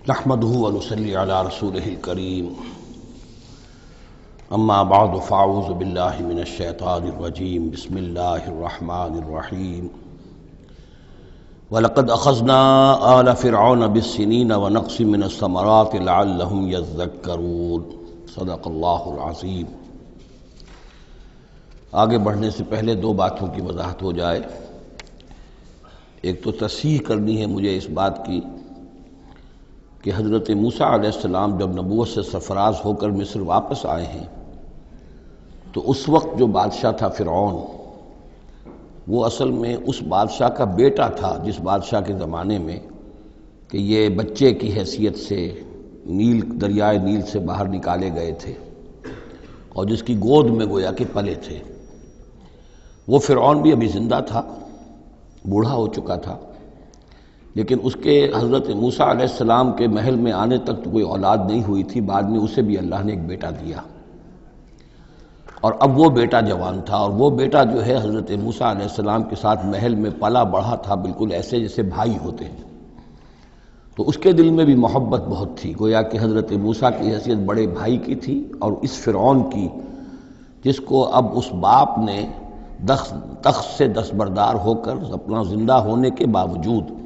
نحمده ونصلي على رسوله الكريم اما بعد فاعوذ بالله من الشيطان الرجيم بسم الله الرحمن الرحيم ولقد اخذنا آل فرعون بالسنين ونقص من الثمرات لعلهم يذكرون صدق الله العظيم۔ آگے بڑھنے سے پہلے دو باتوں کی وضاحت ہو جائے۔ ایک تو تصحیح کرنی ہے مجھے اس بات کی کہ حضرت موسیٰ علیہ السلام جب نبوت سے سرفراز ہو کر مصر واپس آئے ہیں تو اس وقت جو بادشاہ تھا فرعون، وہ اصل میں اس بادشاہ کا بیٹا تھا جس بادشاہ کے زمانے میں کہ یہ بچے کی حیثیت سے دریائے نیل سے باہر نکالے گئے تھے اور جس کی گود میں گویا کہ پلے تھے۔ وہ فرعون بھی ابھی زندہ تھا، بوڑھا ہو چکا تھا، لیکن اس کے حضرت موسیٰ علیہ السلام کے محل میں آنے تک تو کوئی اولاد نہیں ہوئی تھی۔ بعد میں اسے بھی اللہ نے ایک بیٹا دیا اور اب وہ بیٹا جوان تھا، اور وہ بیٹا جو ہے حضرت موسیٰ علیہ السلام کے ساتھ محل میں پلا بڑھا تھا، بالکل ایسے جیسے بھائی ہوتے ہیں۔ تو اس کے دل میں بھی محبت بہت تھی، گویا کہ حضرت موسیٰ کی حیثیت بڑے بھائی کی تھی، اور اس فرعون کی جس کو اب اس باپ نے تخت سے دستبردار ہو کر اپنا زندہ ہونے کے باوجود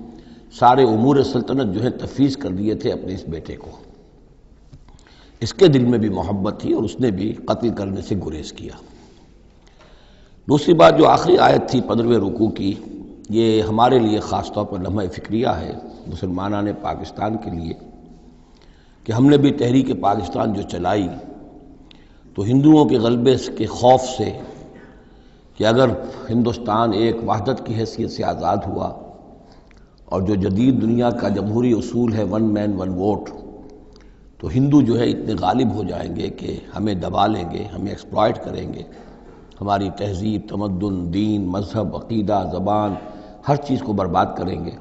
سارے امور سلطنت جو ہے تفویض کر دیے تھے اپنے اس بیٹے کو، اس کے دل میں بھی محبت تھی اور اس نے بھی قتل کرنے سے گریز کیا۔ دوسری بات جو آخری آیت تھی 15ویں رکوع کی، یہ ہمارے لیے خاص طور پر لمحہ فکریہ ہے مسلمانان پاکستان کے لیے کہ ہم نے بھی تحریک پاکستان جو چلائی تو ہندوؤں کے غلبے کے خوف سے کہ اگر ہندوستان ایک وحدت کی حیثیت سے آزاد ہوا اور جو جدید دنیا کا جمہوری اصول ہے ون مین ون ووٹ، تو ہندو جو ہے اتنے غالب ہو جائیں گے کہ ہمیں دبا لیں گے، ہمیں ایکسپلائٹ کریں گے، ہماری تہذیب، تمدن، دین، مذہب، عقیدہ، زبان، ہر چیز کو برباد کریں گے۔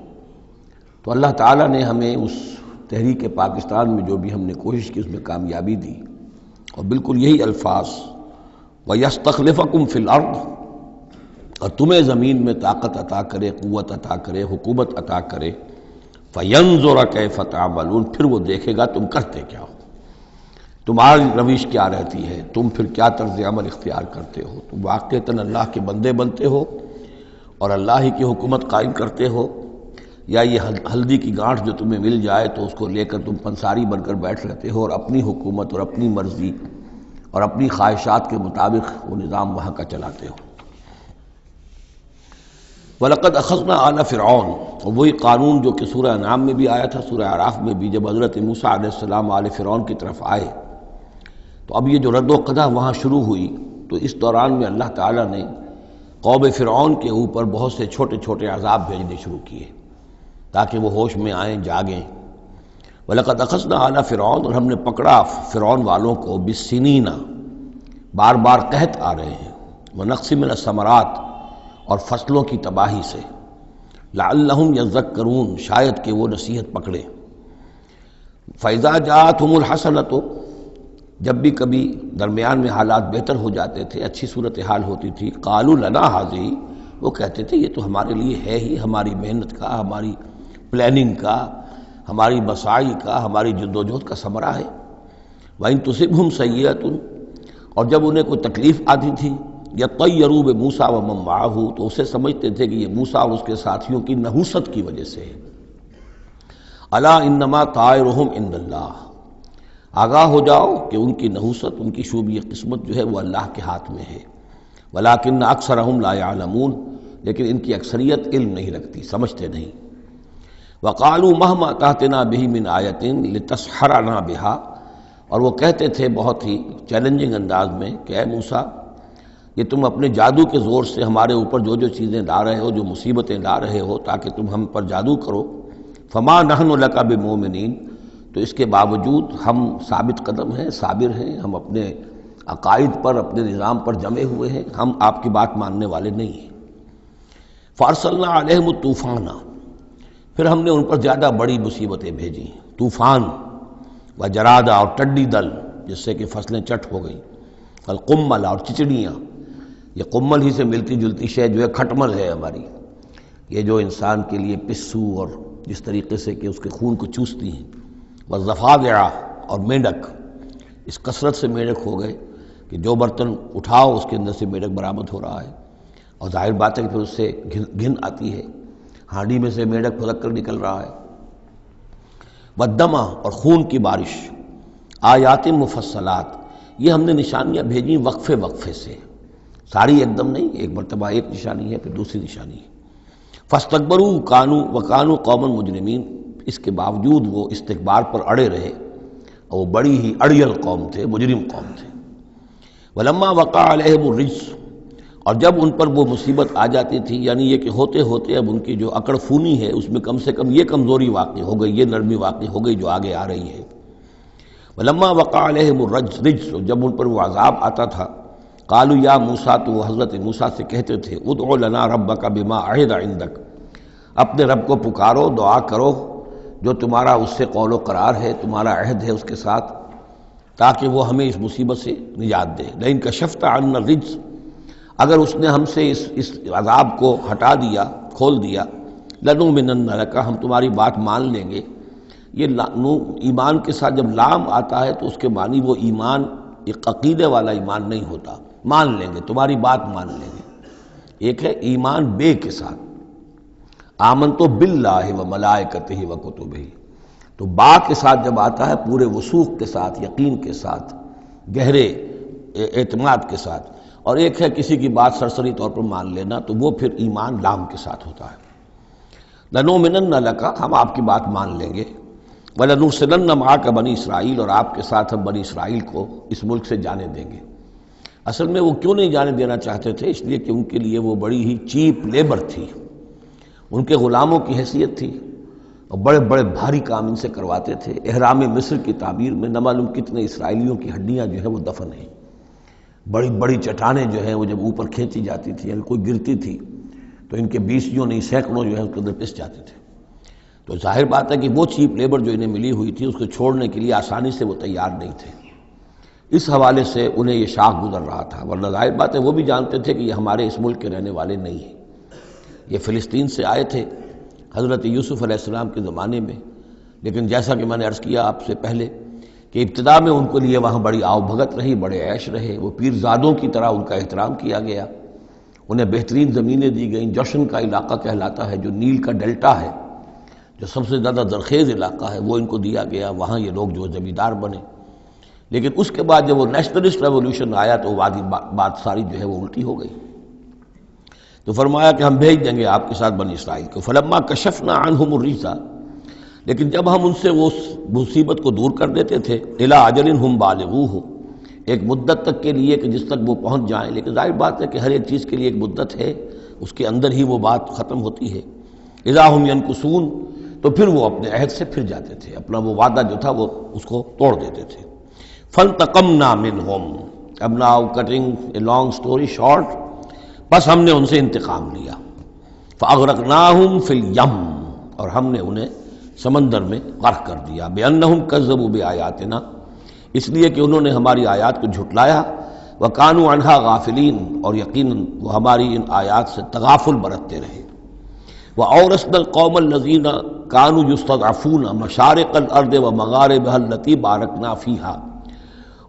تو اللہ تعالیٰ نے ہمیں اس تحریک پاکستان میں جو بھی ہم نے کوشش کی اس میں کامیابی دی، اور بالکل یہی الفاظ وَيَسْتَخْلِفَكُمْ فِي الْأَرْضِ، اور تمہیں زمین میں طاقت عطا کرے، قوت عطا کرے، حکومت عطا کرے، فَيَنْظُرَ كَيْفَ تَعْمَلُونَ، پھر وہ دیکھے گا تم کرتے کیا ہو، تمہاری روش کیا رہتی ہے، تم پھر کیا طرز عمل اختیار کرتے ہو، تم واقعتاً اللہ کے بندے بنتے ہو اور اللہ ہی کی حکومت قائم کرتے ہو، یا یہ ہلدی کی گانٹھ جو تمہیں مل جائے تو اس کو لے کر تم پنساری بن کر بیٹھ رہتے ہو اور اپنی حکومت اور اپنی مرضی اور اپنی خواہشات کے مطابق وہ نظام وہاں کا چلاتے ہو۔ وَلَقَدْ أَخَذْنَا آلَ فِرْعَوْنَ، اور وہی قانون جو کہ سورہ انعام میں بھی آیا تھا، سورہ اعراف میں بھی، جب حضرت موسیٰ علیہ السلام آل فرعون کی طرف آئے تو اب یہ جو رد و قدح وہاں شروع ہوئی، تو اس دوران میں اللہ تعالیٰ نے قوم فرعون کے اوپر بہت سے چھوٹے چھوٹے عذاب بھیجنے شروع کیے تاکہ وہ ہوش میں آئیں، جاگیں۔ وَلَقَدْ أَخَذْنَا آلَ فِرْعَوْنَ، اور ہم نے پکڑا فرعون والوں کو بِالسِّنِينَ، بار بار قحط آ رہے ہیں، وَنَقْصٍ مِّنَ الثَّمَرَاتِ، اور فصلوں کی تباہی سے، لعلہم یذکرون، شاید کہ وہ نصیحت پکڑے۔ فَإِذَا جَاءَتْهُمُ الْحَسَنَةُ، جب بھی کبھی درمیان میں حالات بہتر ہو جاتے تھے، اچھی صورتحال ہوتی تھی، قالوا لنا هذه، وہ کہتے تھے یہ تو ہمارے لیے ہے ہی، ہماری محنت کا، ہماری پلاننگ کا، ہماری مساعی کا، ہماری جدوجہد کا ثمرہ ہے۔ وَإِن تُصِبْهُمْ سَيِّئَةٌ، اور جب انہیں کوئی تکلیف آتی تھی، یطیروا بموسیٰ ومن معہ، تو اسے سمجھتے تھے کہ یہ موسیٰ اور اس کے ساتھیوں کی نحوست کی وجہ سے ہے۔ الا انما طائرہم عند اللہ، آگاہ ہو جاؤ کہ ان کی نحوست، ان کی شوبی قسمت جو ہے وہ اللہ کے ہاتھ میں ہے۔ ولکن اکثرہم لا یعلمون، لیکن ان کی اکثریت علم نہیں رکھتی، سمجھتے نہیں۔ وقالوا مہما تأتنا بہ من آیۃ لتسحرنا بہا، اور وہ کہتے تھے بہت ہی چیلنجنگ انداز میں کہ اے موسیٰ، یہ تم اپنے جادو کے زور سے ہمارے اوپر جو جو چیزیں لا رہے ہو، جو مصیبتیں لا رہے ہو تاکہ تم ہم پر جادو کرو، فما نحن لک بمؤمنین، تو اس کے باوجود ہم ثابت قدم ہیں، صابر ہیں، ہم اپنے عقائد پر، اپنے نظام پر جمے ہوئے ہیں، ہم آپ کی بات ماننے والے نہیں ہیں۔ فارسلنا علیہم الطوفان، پھر ہم نے ان پر زیادہ بڑی مصیبتیں بھیجیں، طوفان وجرادہ، اور ٹڈی دل جس سے کہ فصلیں چٹ ہو گئیں، القمل، اور چچڑیاں، یہ قمل ہی سے ملتی جلتی شے جو ہے کھٹمل ہے ہماری، یہ جو انسان کے لیے پسو اور جس طریقے سے کہ اس کے خون کو چوستی ہیں، والضفادع اور مینڈک، اس کثرت سے مینڈک ہو گئے کہ جو برتن اٹھاؤ اس کے اندر سے مینڈک برآمد ہو رہا ہے، اور ظاہر بات ہے کہ پھر اس سے گھن آتی ہے، ہانڈی میں سے مینڈک پھدک کر نکل رہا ہے۔ والدمع اور خون کی بارش، آیات مفصلات، یہ ہم نے نشانیاں بھیجی وقفے وقفے سے، ساری ایک دم نہیں، ایک مرتبہ ایک نشانی ہے پھر دوسری نشانی ہے۔ فاستکبروا وکانوا قوما مجرمین، اس کے باوجود وہ استکبار پر اڑے رہے اور وہ بڑی ہی اڑیل قوم تھے، مجرم قوم تھے۔ ولما وقع علیہم الرجس، اور جب ان پر وہ مصیبت آ جاتی تھی، یعنی یہ کہ ہوتے ہوتے اب ان کی جو اکڑ فونی ہے اس میں کم سے کم یہ کمزوری واقع ہو گئی، یہ نرمی واقع ہو گئی جو آگے آ رہی ہے۔ ولما وقع علیہم الرجس، جب ان پر وہ عذاب آتا تھا، قالوا یا موسیٰ، تو وہ حضرت موسیٰ سے کہتے تھے، ادع لنا ربک بما عہد عندک، اپنے رب کو پکارو، دعا کرو جو تمہارا اس سے قول و قرار ہے، تمہارا عہد ہے اس کے ساتھ، تاکہ وہ ہمیں اس مصیبت سے نجات دے۔ لئن کشفت عنا الرجس، اگر اس نے ہم سے اس عذاب کو ہٹا دیا، کھول دیا، لنؤمنن لک، ہم تمہاری بات مان لیں گے۔ یہ ایمان کے ساتھ جب لام آتا ہے تو اس کے معنی وہ ایمان ایک عقیدے والا ایمان نہیں ہوتا، مان لیں گے، تمہاری بات مان لیں گے۔ ایک ہے ایمان بے کے ساتھ، آمنتو باللہ و ملائکتہ و کتبہ، تو با کے ساتھ جب آتا ہے پورے وثوق کے ساتھ، یقین کے ساتھ، گہرے اعتماد کے ساتھ، اور ایک ہے کسی کی بات سرسری طور پر مان لینا، تو وہ پھر ایمان لام کے ساتھ ہوتا ہے۔ لنؤمنن لک، ہم آپ کی بات مان لیں گے، وَلَنُرْسِلَنَّ مَعَكَ بنی اسرائیل، اور آپ کے ساتھ ہم بنی اسرائیل کو اس ملک سے جانے دیں گے۔ اصل میں وہ کیوں نہیں جانے دینا چاہتے تھے؟ اس لیے کہ ان کے لیے وہ بڑی ہی چیپ لیبر تھی، ان کے غلاموں کی حیثیت تھی، اور بڑے بڑے بھاری کام ان سے کرواتے تھے۔ احرام مصر کی تعبیر میں نہ معلوم کتنے اسرائیلیوں کی ہڈیاں جو ہیں وہ دفن ہیں، بڑی بڑی چٹانیں جو ہیں وہ جب اوپر کھینچی جاتی تھی، یعنی کوئی گرتی تھی تو ان کے بیسیوں نہیں سینکڑوں جو ہے اس کے اندر پس جاتے تھے۔ تو ظاہر بات ہے کہ وہ چیپ لیبر جو انہیں ملی ہوئی تھی اس کو چھوڑنے کے لیے آسانی سے وہ تیار نہیں تھے، اس حوالے سے انہیں یہ شاخ گزر رہا تھا، ورنہ ظاہر بات ہے وہ بھی جانتے تھے کہ یہ ہمارے اس ملک کے رہنے والے نہیں ہیں، یہ فلسطین سے آئے تھے حضرت یوسف علیہ السلام کے زمانے میں، لیکن جیسا کہ میں نے عرض کیا آپ سے پہلے کہ ابتدا میں ان کے لیے وہاں بڑی آؤ بھگت رہی، بڑے عیش رہے، وہ پیرزادوں کی طرح ان کا احترام کیا گیا، انہیں بہترین زمینیں دی گئیں، جوشن کا علاقہ کہلاتا ہے جو نیل کا ڈیلٹا ہے، جو سب سے زیادہ زرخیز علاقہ ہے، وہ ان کو دیا گیا، وہاں یہ لوگ جو زمیندار بنے۔ لیکن اس کے بعد جب وہ نیشنلسٹ ریولوشن آیا تو بات ساری جو ہے وہ الٹی ہو گئی، تو فرمایا کہ ہم بھیج دیں گے آپ کے ساتھ بنی اسرائیل کو۔ فلما کشفنا عنہم الرجس، لیکن جب ہم ان سے وہ مصیبت کو دور کر دیتے تھے، الی اجل ہم بالغوہ، ایک مدت تک کے لیے کہ جس تک وہ پہنچ جائیں، لیکن ظاہر بات ہے کہ ہر ایک چیز کے لیے ایک مدت ہے، اس کے اندر ہی وہ بات ختم ہوتی ہے۔ اذا ہم ینکثون، تو پھر وہ اپنے عہد سے پھر جاتے تھے، اپنا وہ وعدہ جو تھا وہ اس کو توڑ دیتے تھے۔ فانتقمنا منہم، اب now cutting a long story short, بس ہم نے ان سے انتقام لیا۔ فاغرقناہم فی الیم، اور ہم نے انہیں سمندر میں غرق کر دیا، بانہم کذبوا بآیاتنا، اس لیے کہ انہوں نے ہماری آیات کو جھٹلایا، وکانوا عنہا غافلین، اور یقیناً وہ ہماری ان آیات سے تغافل برتتے رہے۔ وَأَوْرَثْنَا الْقَوْمَ الَّذِينَ كَانُوا يُسْتَضْعَفُونَ مَشَارِقَ الْأَرْضِ وَمَغَارِبَهَا الَّتِي بَارَكْنَا فِيهَا،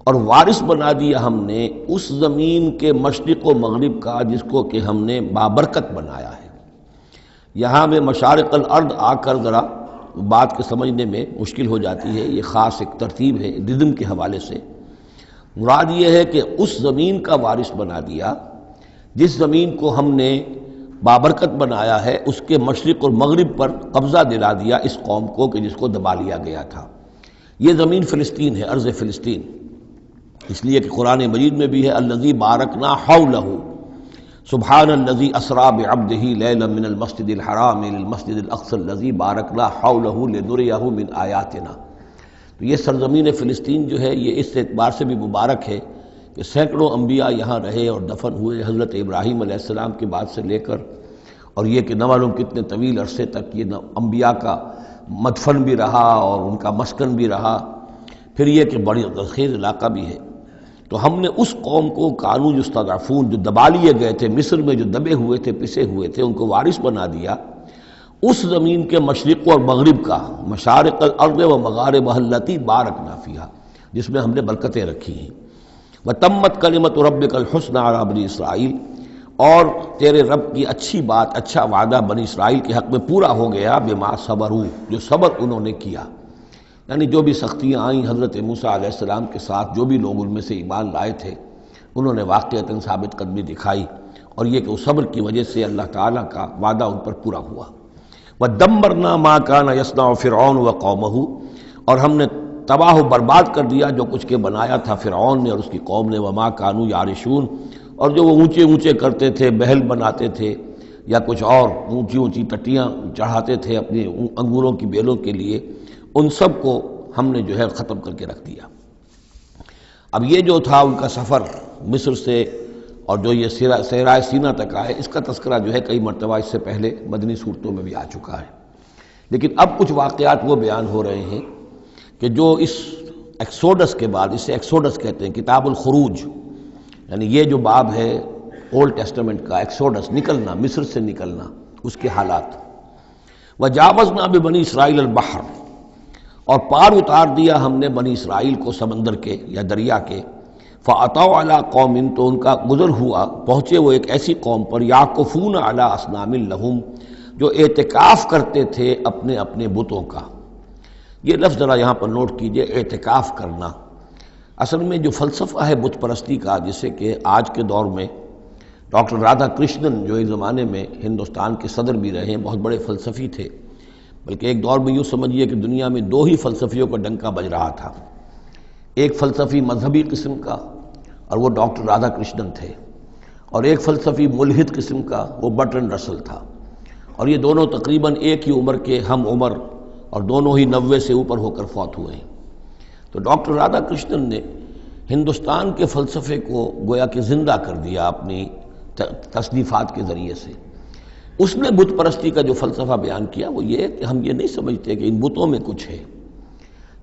اور وارث بنا دیا ہم نے اس زمین کے مشرق و مغرب کا جس کو کہ ہم نے بابرکت بنایا ہے۔ یہاں میں مشارق الارض آ کر ذرا بات کے سمجھنے میں مشکل ہو جاتی ہے، یہ خاص ایک ترتیب ہے رزم کے حوالے سے۔ مراد یہ ہے کہ اس زمین کا وارث بنا دیا جس زمین کو ہم نے بابرکت بنایا ہے، اس کے مشرق اور مغرب پر قبضہ دلا دیا اس قوم کو کہ جس کو دبا لیا گیا تھا۔ یہ زمین فلسطین ہے، ارض فلسطین، اس لیے کہ قرآن مجید میں بھی ہے الذی بارکنا حولہ، سبحان الذی اسری بعبدہ لیلا من المسجد الحرام الى المسجد الاقصی الذی بارکنا حولہ لنریہ من آیاتنا۔ تو یہ سرزمین فلسطین جو ہے یہ اس اعتبار سے بھی مبارک ہے کہ سینکڑوں انبیاء یہاں رہے اور دفن ہوئے، حضرت ابراہیم علیہ السلام کے بعد سے لے کر، اور یہ کہ نہ معلوم کتنے طویل عرصے تک یہ انبیاء کا مدفن بھی رہا اور ان کا مسکن بھی رہا، پھر یہ کہ بڑی زرخیز علاقہ بھی ہے۔ تو ہم نے اس قوم کو کانوا یستضعفون، جو دبا لیے گئے تھے، مصر میں جو دبے ہوئے تھے، پسے ہوئے تھے، ان کو وارث بنا دیا، اس زمین کے مشرق اور مغرب کا، مشارق الارض و مغاربها التی بارکنا فیہا، جس میں ہم نے برکتیں رکھی ہیں۔ وتمت کلمۃ ربک الحسنی علی بنی اسرائیل، اور تیرے رب کی اچھی بات، اچھا وعدہ بنی اسرائیل کے حق میں پورا ہو گیا، بما صبروا، جو صبر انہوں نے کیا، یعنی جو بھی سختیاں آئیں حضرت موسیٰ علیہ السلام کے ساتھ، جو بھی لوگ ان میں سے ایمان لائے تھے انہوں نے واقعتاً ثابت قدمی دکھائی، اور یہ کہ اس صبر کی وجہ سے اللہ تعالیٰ کا وعدہ ان پر پورا ہوا۔ وَدَمَّرْنَا مَا كَانَ يَصْنَعُ فِرْعَوْنُ وَقَوْمُهُ، اور ہم نے تباہ و برباد کر دیا جو کچھ کے بنایا تھا فرعون نے اور اس کی قوم نے، وَمَا كَانُوا يَعْرِشُونَ، اور جو وہ اونچے اونچے کرتے تھے، محل بناتے تھے یا کچھ اور اونچی اونچی ٹٹیاں چڑھاتے تھے اپنے انگوروں کی بیلوں کے لیے، ان سب کو ہم نے جو ہے ختم کر کے رکھ دیا۔ اب یہ جو تھا ان کا سفر مصر سے اور جو یہ صحرائے سینا تک آئے، اس کا تذکرہ جو ہے کئی مرتبہ اس سے پہلے مدنی صورتوں میں بھی آ چکا ہے، لیکن اب کچھ واقعات وہ بیان ہو رہے ہیں کہ جو اس ایکسوڈس کے بعد، اسے ایکسوڈس کہتے ہیں، کتاب الخروج، یعنی یہ جو باب ہے اولڈ ٹیسٹمنٹ کا، ایکسوڈس، نکلنا، مصر سے نکلنا، اس کے حالات۔ وَجَاوَزْنَا بِبَنِي إِسْرَائِيلَ الْبَحْرَ، اور پار اتار دیا ہم نے بنی اسرائیل کو سمندر کے یا دریا کے، فَأَتَوْا عَلَىٰ قَوْمٍ، تو ان کا گزر ہوا، پہنچے وہ ایک ایسی قوم پر، يَعْكُفُونَ عَلَىٰ أَصْنَامٍ لَهُمْ، جو اعتکاف کرتے تھے اپنے اپنے بتوں کا۔ یہ لفظ ذرا یہاں پر نوٹ کیجئے، اعتکاف کرنا۔ اصل میں جو فلسفہ ہے بت پرستی کا، جسے کہ آج کے دور میں ڈاکٹر رادھا کرشنن، جو ایک زمانے میں ہندوستان کے صدر بھی رہے ہیں، بہت بڑے فلسفی تھے، بلکہ ایک دور میں یوں سمجھیے کہ دنیا میں دو ہی فلسفیوں کا ڈنکا بج رہا تھا، ایک فلسفی مذہبی قسم کا اور وہ ڈاکٹر رادھا کرشنن تھے، اور ایک فلسفی ملحد قسم کا وہ برٹرنڈ رسل تھا، اور یہ دونوں تقریباً ایک ہی عمر کے ہم عمر، اور دونوں ہی 90 سے اوپر ہو کر فوت ہوئے ہیں۔ تو ڈاکٹر رادھا کرشنن نے ہندوستان کے فلسفے کو گویا کہ زندہ کر دیا اپنی تصنیفات کے ذریعے سے۔ اس نے بت پرستی کا جو فلسفہ بیان کیا وہ یہ کہ ہم یہ نہیں سمجھتے کہ ان بتوں میں کچھ ہے،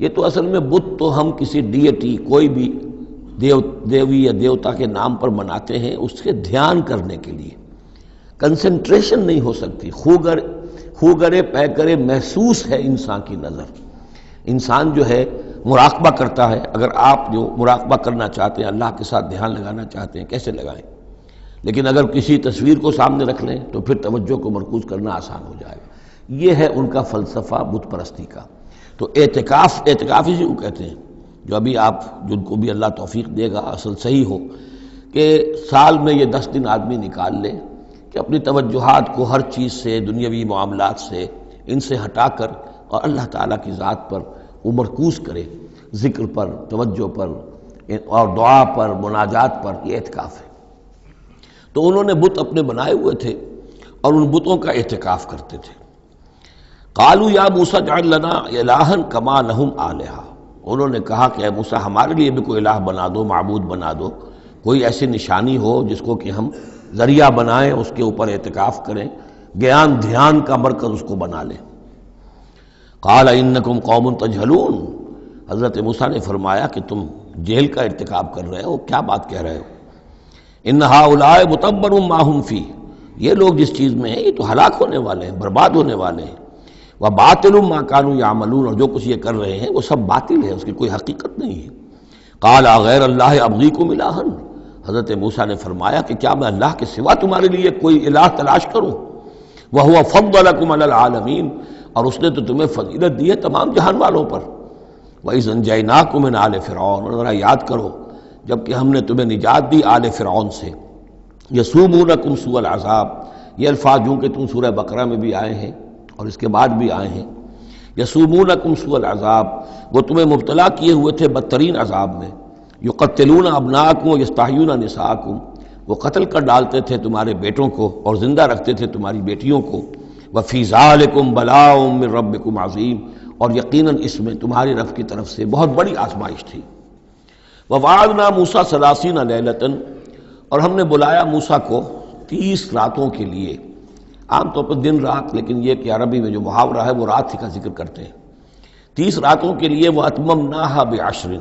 یہ تو اصل میں بت تو ہم کسی ڈیٹی، کوئی بھی دیوی یا دیوتا کے نام پر مناتے ہیں، اس کے دھیان کرنے کے لیے، کنسنٹریشن نہیں ہو سکتی، خوگرے پے کرے محسوس ہے انسان کی نظر۔ انسان جو ہے مراقبہ کرتا ہے، اگر آپ جو مراقبہ کرنا چاہتے ہیں، اللہ کے ساتھ دھیان لگانا چاہتے ہیں، کیسے لگائیں؟ لیکن اگر کسی تصویر کو سامنے رکھ لیں تو پھر توجہ کو مرکوز کرنا آسان ہو جائے گا۔ یہ ہے ان کا فلسفہ بت پرستی کا۔ تو اعتکاف اسی کو کہتے ہیں، جو ابھی آپ جن کو بھی اللہ توفیق دے گا اصل صحیح ہو کہ سال میں یہ 10 دن آدمی نکال لے کہ اپنی توجہات کو ہر چیز سے، دنیاوی معاملات سے، ان سے ہٹا کر اور اللہ تعالیٰ کی ذات پر وہ مرکوز کرے، ذکر پر، توجہ پر اور دعا پر، مناجات پر، یہ اعتکاف ہے۔ تو انہوں نے بت اپنے بنائے ہوئے تھے اور ان بتوں کا اعتکاف کرتے تھے۔ قالوا یا موسیٰ اجعل لنا الہا کما لہم آلہہ، انہوں نے کہا کہ اے موسیٰ ہمارے لیے بھی کوئی الہ بنا دو، معبود بنا دو، کوئی ایسی نشانی ہو جس کو کہ ہم ذریعہ بنائیں، اس کے اوپر اعتکاف کریں، گیان دھیان کا مرکز اس کو بنا لیں۔ قال انکم قوم تجہلون، حضرت موسیٰ نے فرمایا کہ تم جہل کا ارتکاب کر رہے ہو، کیا بات کہہ رہے ہو؟ ان ہؤلاء متبر ما هم فی، یہ لوگ جس چیز میں ہیں یہ تو ہلاک ہونے والے ہیں، برباد ہونے والے ہیں۔ وباطل ما كانوا يعملون، اور جو کچھ یہ کر رہے ہیں وہ سب باطل ہے، اس کی کوئی حقیقت نہیں ہے۔ قال غیر اللہ ابغیکم الہا، حضرت موسیٰ نے فرمایا کہ کیا میں اللہ کے سوا تمہارے لیے کوئی الہ تلاش کروں؟ وهو فضلکم علی العالمین، اور اس نے تو تمہیں فضیلت دی ہے تمام جہان والوں پر۔ وَإِذْ أَنْجَيْنَاكُمْ مِنْ آلِ فِرْعَوْنَ، اور ذرا یاد کرو جب کہ ہم نے تمہیں نجات دی آل فرعون سے۔ یسومونکم سوء العذاب، یہ الفاظ جو کہ تم سورہ بقرہ میں بھی آئے ہیں اور اس کے بعد بھی آئے ہیں۔ یسومونکم سوء العذاب، وہ تمہیں مبتلا کیے ہوئے تھے بدترین عذاب میں۔ یقتلون ابناءکم ویستحیون نساءکم، وہ قتل کر ڈالتے تھے تمہارے بیٹوں کو اور زندہ رکھتے تھے تمہاری بیٹیوں کو۔ وفی ذالکم بلاء من ربکم عظیم، اور یقیناً اس میں تمہاری رب کی طرف سے بہت بڑی آزمائش تھی۔ وَوَعَدْنَا مُوسَىٰ 30 لَيْلَةً، اور ہم نے بلایا موسیٰ کو 30 راتوں کے لیے، عام طور پر دن رات، لیکن یہ کہ عربی میں جو محاورہ ہے وہ رات ہی کا ذکر کرتے ہیں۔ 30 راتوں کے لیے وَأَتْمَمْنَاهَا بِعَشْرٍ،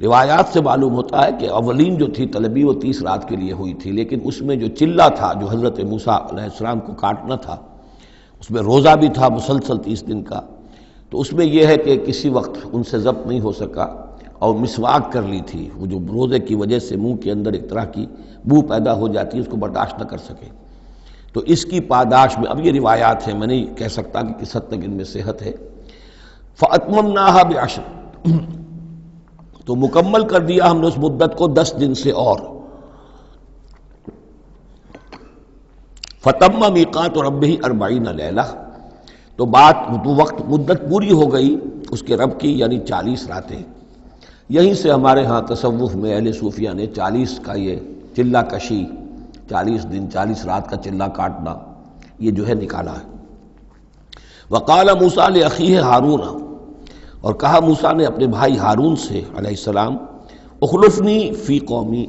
روایات سے معلوم ہوتا ہے کہ اولین جو تھی طلبی وہ 30 رات کے لیے ہوئی تھی، لیکن اس میں جو چلہ تھا جو حضرت موسیٰ علیہ السلام کو کاٹنا تھا، اس میں روزہ بھی تھا مسلسل 30 دن کا، تو اس میں یہ ہے کہ کسی وقت ان سے ضبط نہیں ہو سکا اور مسواک کر لی تھی، وہ جو روزے کی وجہ سے منہ کے اندر ایک طرح کی بو پیدا ہو جاتی ہے، اس کو برداشت نہ کر سکے، تو اس کی پاداش میں، اب یہ روایات ہیں، میں نہیں کہہ سکتا کہ کس حد تک ان میں صحت ہے، فَأَتْمَمْنَاهَا بِعَشْرٍ، تو مکمل کر دیا ہم نے اس مدت کو 10 دن سے اور، فَتَمَّ مِيقَاتُ رَبِّهِ 40 لَيْلَةً، تو وقت مدت پوری ہو گئی اس کے رب کی، یعنی 40 راتیں۔ یہیں سے ہمارے ہاں تصوف میں اہل صوفیہ نے 40 کا یہ چلہ کشی، 40 دن 40 رات کا چلہ کاٹنا، یہ جو ہے نکالا ہے۔ وقال موسیٰ لأخیہ ہارون، اور کہا موسیٰ نے اپنے بھائی ہارون سے علیہ السلام، اخلفنی فی قومی،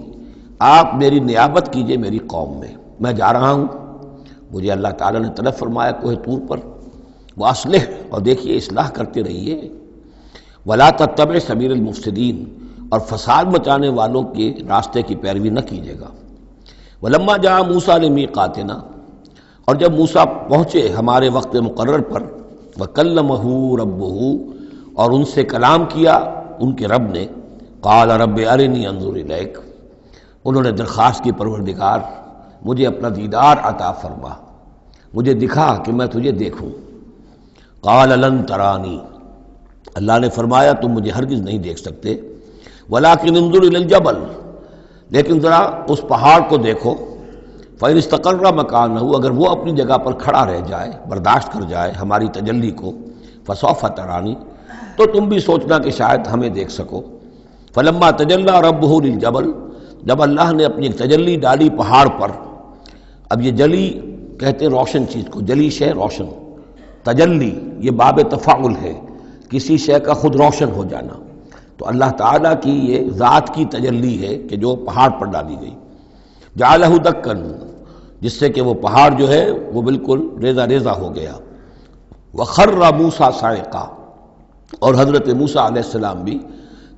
آپ میری نیابت کیجئے میری قوم میں جا رہا ہوں، مجھے اللہ تعالیٰ نے طلب فرمایا کوہ طور پر، واصلح، اور دیکھیے اصلاح کرتے رہیے، ولا تتبع سبیل المفسدین، اور فساد مچانے والوں کے راستے کی پیروی نہ کیجیے گا۔ ولما جاء موسیٰ لمیقاتنا، اور جب موسیٰ پہنچے ہمارے وقت مقرر پر، وکلمہ ربہ، اور ان سے کلام کیا ان کے رب نے، قال رب ارنی انظر الیک، انہوں نے درخواست کی پروردگار مجھے اپنا دیدار عطا فرما، مجھے دکھا کہ میں تجھے دیکھوں۔ قال لن ترانی، اللہ نے فرمایا تم مجھے ہرگز نہیں دیکھ سکتے، ولکن انظر الی الجبل، لیکن ذرا اس پہاڑ کو دیکھو، فإن استقر مکانہ، اگر وہ اپنی جگہ پر کھڑا رہ جائے، برداشت کر جائے ہماری تجلی کو، فسوف ترانی، تو تم بھی سوچنا کہ شاید ہمیں دیکھ سکو۔ فلما تجلی ربہ للجبل، جب اللہ نے اپنی ایک تجلی ڈالی پہاڑ پر، اب یہ جلی کہتے ہیں روشن چیز کو، جلی شے روشن، تجلی یہ باب تفاعل ہے، کسی شے کا خود روشن ہو جانا، تو اللہ تعالیٰ کی یہ ذات کی تجلی ہے کہ جو پہاڑ پر ڈالی گئی، جعلہ دکن، جس سے کہ وہ پہاڑ جو ہے وہ بالکل ریزہ ریزہ ہو گیا، وخر موسیٰ صاعقا، اور حضرت موسیٰ علیہ السلام بھی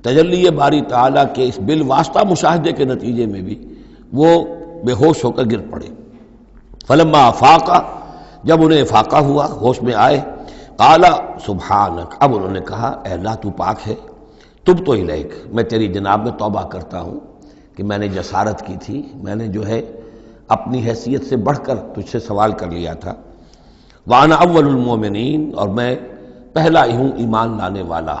تجلی باری تعالیٰ کے اس بالواسطہ مشاہدے کے نتیجے میں بھی وہ بے ہوش ہو کر گر پڑے۔ فلما افاق، جب انہیں افاقہ ہوا، ہوش میں آئے، قال سبحانک، اب انہوں نے کہا اے اللہ تو پاک ہے، تبت الیک، میں تیری جناب میں توبہ کرتا ہوں کہ میں نے جسارت کی تھی، میں نے جو ہے اپنی حیثیت سے بڑھ کر تجھ سے سوال کر لیا تھا، وانا اول المومنین، اور میں پہلا ہی ہوں ایمان لانے والا،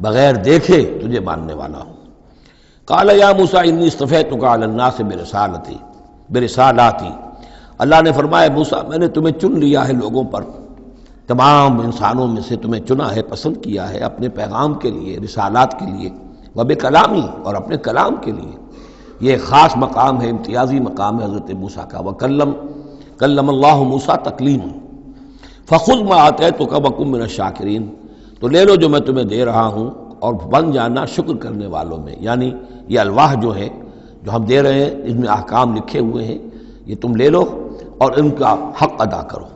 بغیر دیکھے تجھے ماننے والا ہوں۔ قال یا موسیٰ انی اصطفیتک علی الناس برسالاتی، اللہ نے فرمایا موسیٰ میں نے تمہیں چن لیا ہے لوگوں پر، تمام انسانوں میں سے تمہیں چنا ہے، پسند کیا ہے اپنے پیغام کے لیے، رسالات کے لیے، وبکلامی، اور اپنے کلام کے لیے، یہ خاص مقام ہے، امتیازی مقام ہے حضرت موسیٰ کا، کلم اللہ موسیٰ تکلیم، فخذ ما آتیتک وکن من الشاکرین، تو لے لو جو میں تمہیں دے رہا ہوں اور بن جانا شکر کرنے والوں میں، یعنی یہ الواح جو ہے جو ہم دے رہے ہیں اس میں احکام لکھے ہوئے ہیں، یہ تم لے لو اور ان کا حق ادا کرو۔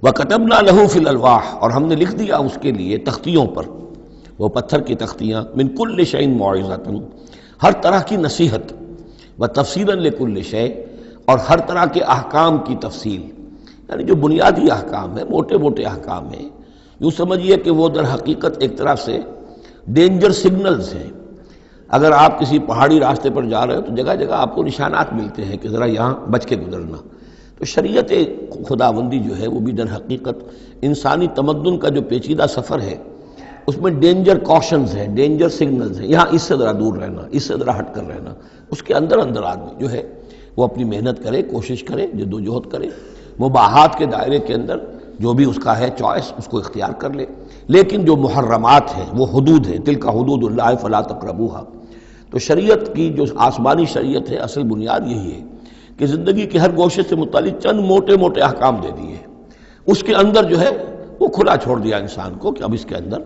وَكَتَبْنَا لَهُ فِي الْأَلْوَاحِ، اور ہم نے لکھ دیا اس کے لیے تختیوں پر، وہ پتھر کی تختیاں، مِن كُلِّ شَيْءٍ مَوْعِظَةً، ہر طرح کی نصیحت، وَتَفْصِيلًا لِكُلِّ شَيْءٍ، اور ہر طرح کے احکام کی تفصیل، یعنی جو بنیادی احکام ہیں، موٹے موٹے احکام ہیں، یوں سمجھیے کہ وہ در حقیقت ایک طرح سے ڈینجر سگنلز ہیں۔ اگر آپ کسی پہاڑی راستے پر جا رہے ہیں تو جگہ جگہ آپ کو نشانات ملتے ہیں کہ ذرا یہاں بچ کے گزرنا، تو شریعت خداوندی جو ہے وہ بھی در حقیقت انسانی تمدن کا جو پیچیدہ سفر ہے اس میں ڈینجر کوشنز ہیں، ڈینجر سگنلز ہیں، یہاں اس سے ذرا دور رہنا، اس سے ذرا ہٹ کر رہنا، اس کے اندر اندر آدمی جو ہے وہ اپنی محنت کرے، کوشش کرے، جدوجہد کرے، مباحات کے دائرے کے اندر جو بھی اس کا ہے چوائس اس کو اختیار کر لے، لیکن جو محرمات ہیں وہ حدود ہیں، تلک حدود اللہ فلا تقربوها، تو شریعت کی جو آسمانی شریعت ہے اصل بنیاد یہی ہے کہ زندگی کے ہر گوشے سے متعلق چند موٹے موٹے احکام دے دیے، اس کے اندر جو ہے وہ کھلا چھوڑ دیا انسان کو کہ اب اس کے اندر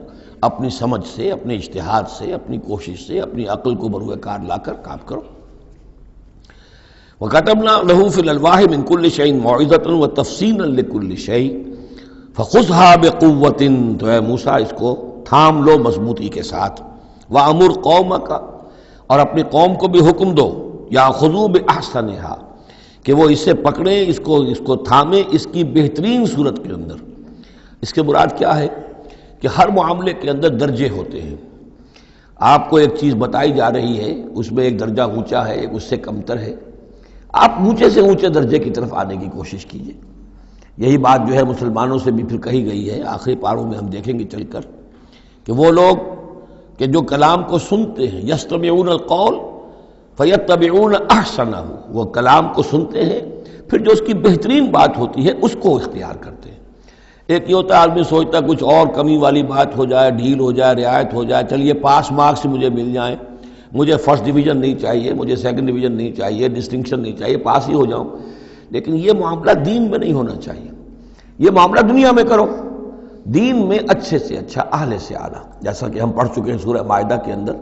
اپنی سمجھ سے، اپنے اجتہاد سے، اپنی کوشش سے، اپنی عقل کو بروئے کار لا کر کام کرو۔ وَكَتَبْنَا لَهُ فِي الْأَلْوَاحِ مِن كُلِّ شَيْءٍ مَوْعِظَةً وَتَفْصِيلًا لِكُلِّ شَيْءٍ فَخُذْهَا بِقُوَّةٍ، تو اے موسیٰ اس کو تھام لو مضبوطی کے ساتھ، وَأَمُرْ قَوْمَكَ، اور اپنی قوم کو بھی حکم دو، يَأْخُذُوا بِأَحْسَنِهَا، کہ وہ اسے پکڑیں، اس کو تھامیں اس کی بہترین صورت کے اندر۔ اس کے مراد کیا ہے کہ ہر معاملے کے اندر درجے ہوتے ہیں۔ آپ کو ایک چیز بتائی جا رہی ہے، اس میں ایک درجہ اونچا ہے، ایک اس سے کمتر ہے، آپ اونچے سے اونچے درجے کی طرف آنے کی کوشش کیجیے۔ یہی بات جو ہے مسلمانوں سے بھی پھر کہی گئی ہے، آخری پاروں میں ہم دیکھیں گے چل کر کہ وہ لوگ کہ جو کلام کو سنتے ہیں، یستمعون القول فیتبعون احسنہ، وہ کلام کو سنتے ہیں پھر جو اس کی بہترین بات ہوتی ہے اس کو اختیار کرتے ہیں۔ ایک یہ ہوتا ہے آدمی سوچتا ہے کچھ اور کمی والی بات ہو جائے، ڈھیل ہو جائے، رعایت ہو جائے، چلیے پاس مارکس مجھے مل جائیں، مجھے فرسٹ ڈویژن نہیں چاہیے، مجھے سیکنڈ ڈویژن نہیں چاہیے، ڈسٹنکشن نہیں چاہیے، پاس ہی ہو جاؤں۔ لیکن یہ معاملہ دین میں نہیں ہونا چاہیے، یہ معاملہ دنیا میں کرو، دین میں اچھے سے اچھا، اعلی سے اعلیٰ، جیسا کہ ہم پڑھ چکے ہیں سورہ مائدہ کے اندر،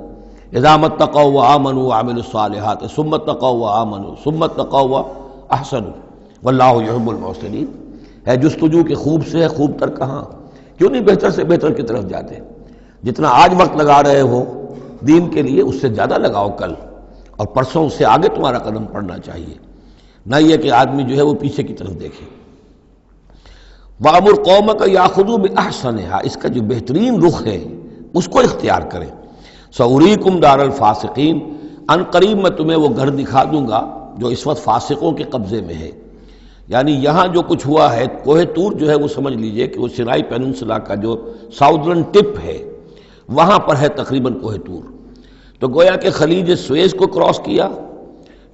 اذا اتقوا وآمنوا وعملوا الصالحات ثم اتقوا وآمنوا ثم اتقوا واحسنوا واللہ یحب المحسنین۔ ہے جستجو کہ خوب سے ہے خوب تر کہاں، کیوں نہیں بہتر سے بہتر کی طرف جاتے؟ جتنا آج وقت لگا رہے ہو دین کے لیے اس سے زیادہ لگاؤ کل، اور پرسوں اس سے آگے تمہارا قدم پڑنا چاہیے، نہ یہ کہ آدمی جو ہے وہ پیچھے کی طرف دیکھے۔ وَأَمُرْ قَوْمَكَ يَأْخُذُوا بِأَحْسَنِهَا، اس کا جو بہترین رخ ہے اس کو اختیار کریں۔ سَأُرِيكُمْ دَارَ الْفَاسِقِينَ، ان قریب میں تمہیں وہ گھر دکھا دوں گا جو اس وقت فاسقوں کے قبضے میں ہے۔ یعنی یہاں جو کچھ ہوا ہے، کوہ طور جو ہے وہ سمجھ لیجئے کہ وہ سینائی پیننسلا کا جو ساؤدرن ٹپ ہے وہاں پر ہے تقریباً کوہ طور۔ تو گویا کہ خلیج سویز کو کراس کیا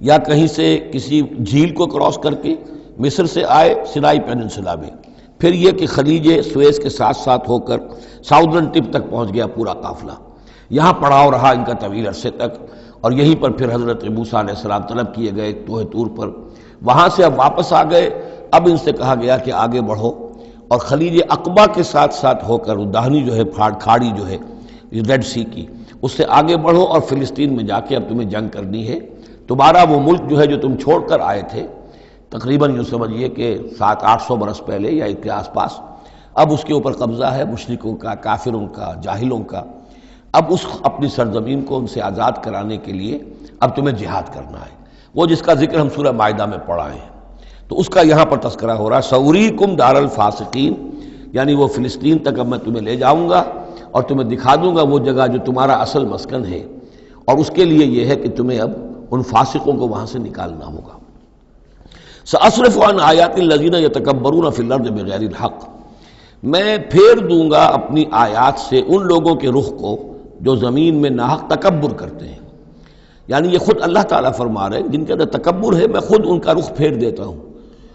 یا کہیں سے کسی جھیل کو کراس کر کے مصر سے آئے سینائی پیننسلا میں، پھر یہ کہ خلیج سویز کے ساتھ ساتھ ہو کر ساؤدرن ٹپ تک پہنچ گیا پورا قافلہ، یہاں پڑاؤ رہا ان کا طویل عرصے تک، اور یہیں پر پھر حضرت موسیٰ علیہ السلام طلب کیے گئے کوہ طور پر، وہاں سے اب واپس آ گئے۔ اب ان سے کہا گیا کہ آگے بڑھو، اور خلیج عقبہ کے ساتھ ساتھ ہو کر داہنی جو ہے کھاڑی جو ہے ریڈ سی کی، اس سے آگے بڑھو اور فلسطین میں جا کے اب تمہیں جنگ کرنی ہے۔ تمہارا وہ ملک جو ہے جو تم چھوڑ کر آئے تھے تقریباً یوں سمجھیے کہ 700-800 برس پہلے یا اس کے آس پاس، اب اس کے اوپر قبضہ ہے مشرکوں کا، کافروں کا، جاہلوں کا۔ اب اس اپنی سرزمین کو ان سے آزاد کرانے کے لیے اب تمہیں جہاد کرنا ہے، وہ جس کا ذکر ہم سورہ مائدہ میں پڑھا ہے، تو اس کا یہاں پر تذکرہ ہو رہا ہے۔ سأُرِيكُمْ دَارَ الْفَاسِقِينَ، یعنی وہ فلسطین تک اب میں تمہیں لے جاؤں گا اور تمہیں دکھا دوں گا وہ جگہ جو تمہارا اصل مسکن ہے، اور اس کے لیے یہ ہے کہ تمہیں اب ان فاسقوں کو وہاں سے نکالنا ہوگا۔ سأصرف عن آیات الذین یتکبرون فی الارض بغیر الحق، میں پھیر دوں گا اپنی آیات سے ان لوگوں کے رخ کو جو زمین میں ناحق تکبر کرتے ہیں۔ یعنی یہ خود اللہ تعالیٰ فرما رہے ہیں جن کے اندر تکبر ہے میں خود ان کا رخ پھیر دیتا ہوں،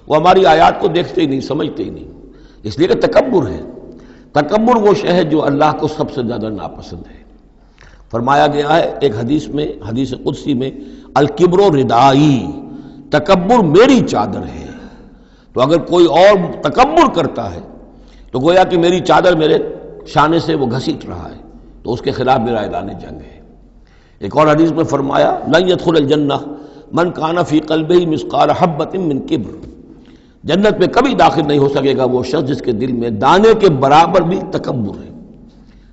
وہ ہماری آیات کو دیکھتے ہی نہیں، سمجھتے ہی نہیں، اس لیے کہ تکبر ہے۔ تکبر وہ شے ہے جو اللہ کو سب سے زیادہ ناپسند ہے۔ فرمایا گیا ہے ایک حدیث میں، حدیث قدسی میں، الکبر ردائی، تکبر میری چادر ہے۔ تو اگر کوئی اور تکبر کرتا ہے تو گویا کہ میری چادر میرے شانے سے وہ گھسیٹ رہا ہے، تو اس کے خلاف میرا اعلان جنگ ہے۔ ایک اور حدیث میں فرمایا لن يدخل الجنہ من کان فی قلبہ مثقال حبۃ من کبر، جنت میں کبھی داخل نہیں ہو سکے گا وہ شخص جس کے دل میں دانے کے برابر بھی تکبر ہے۔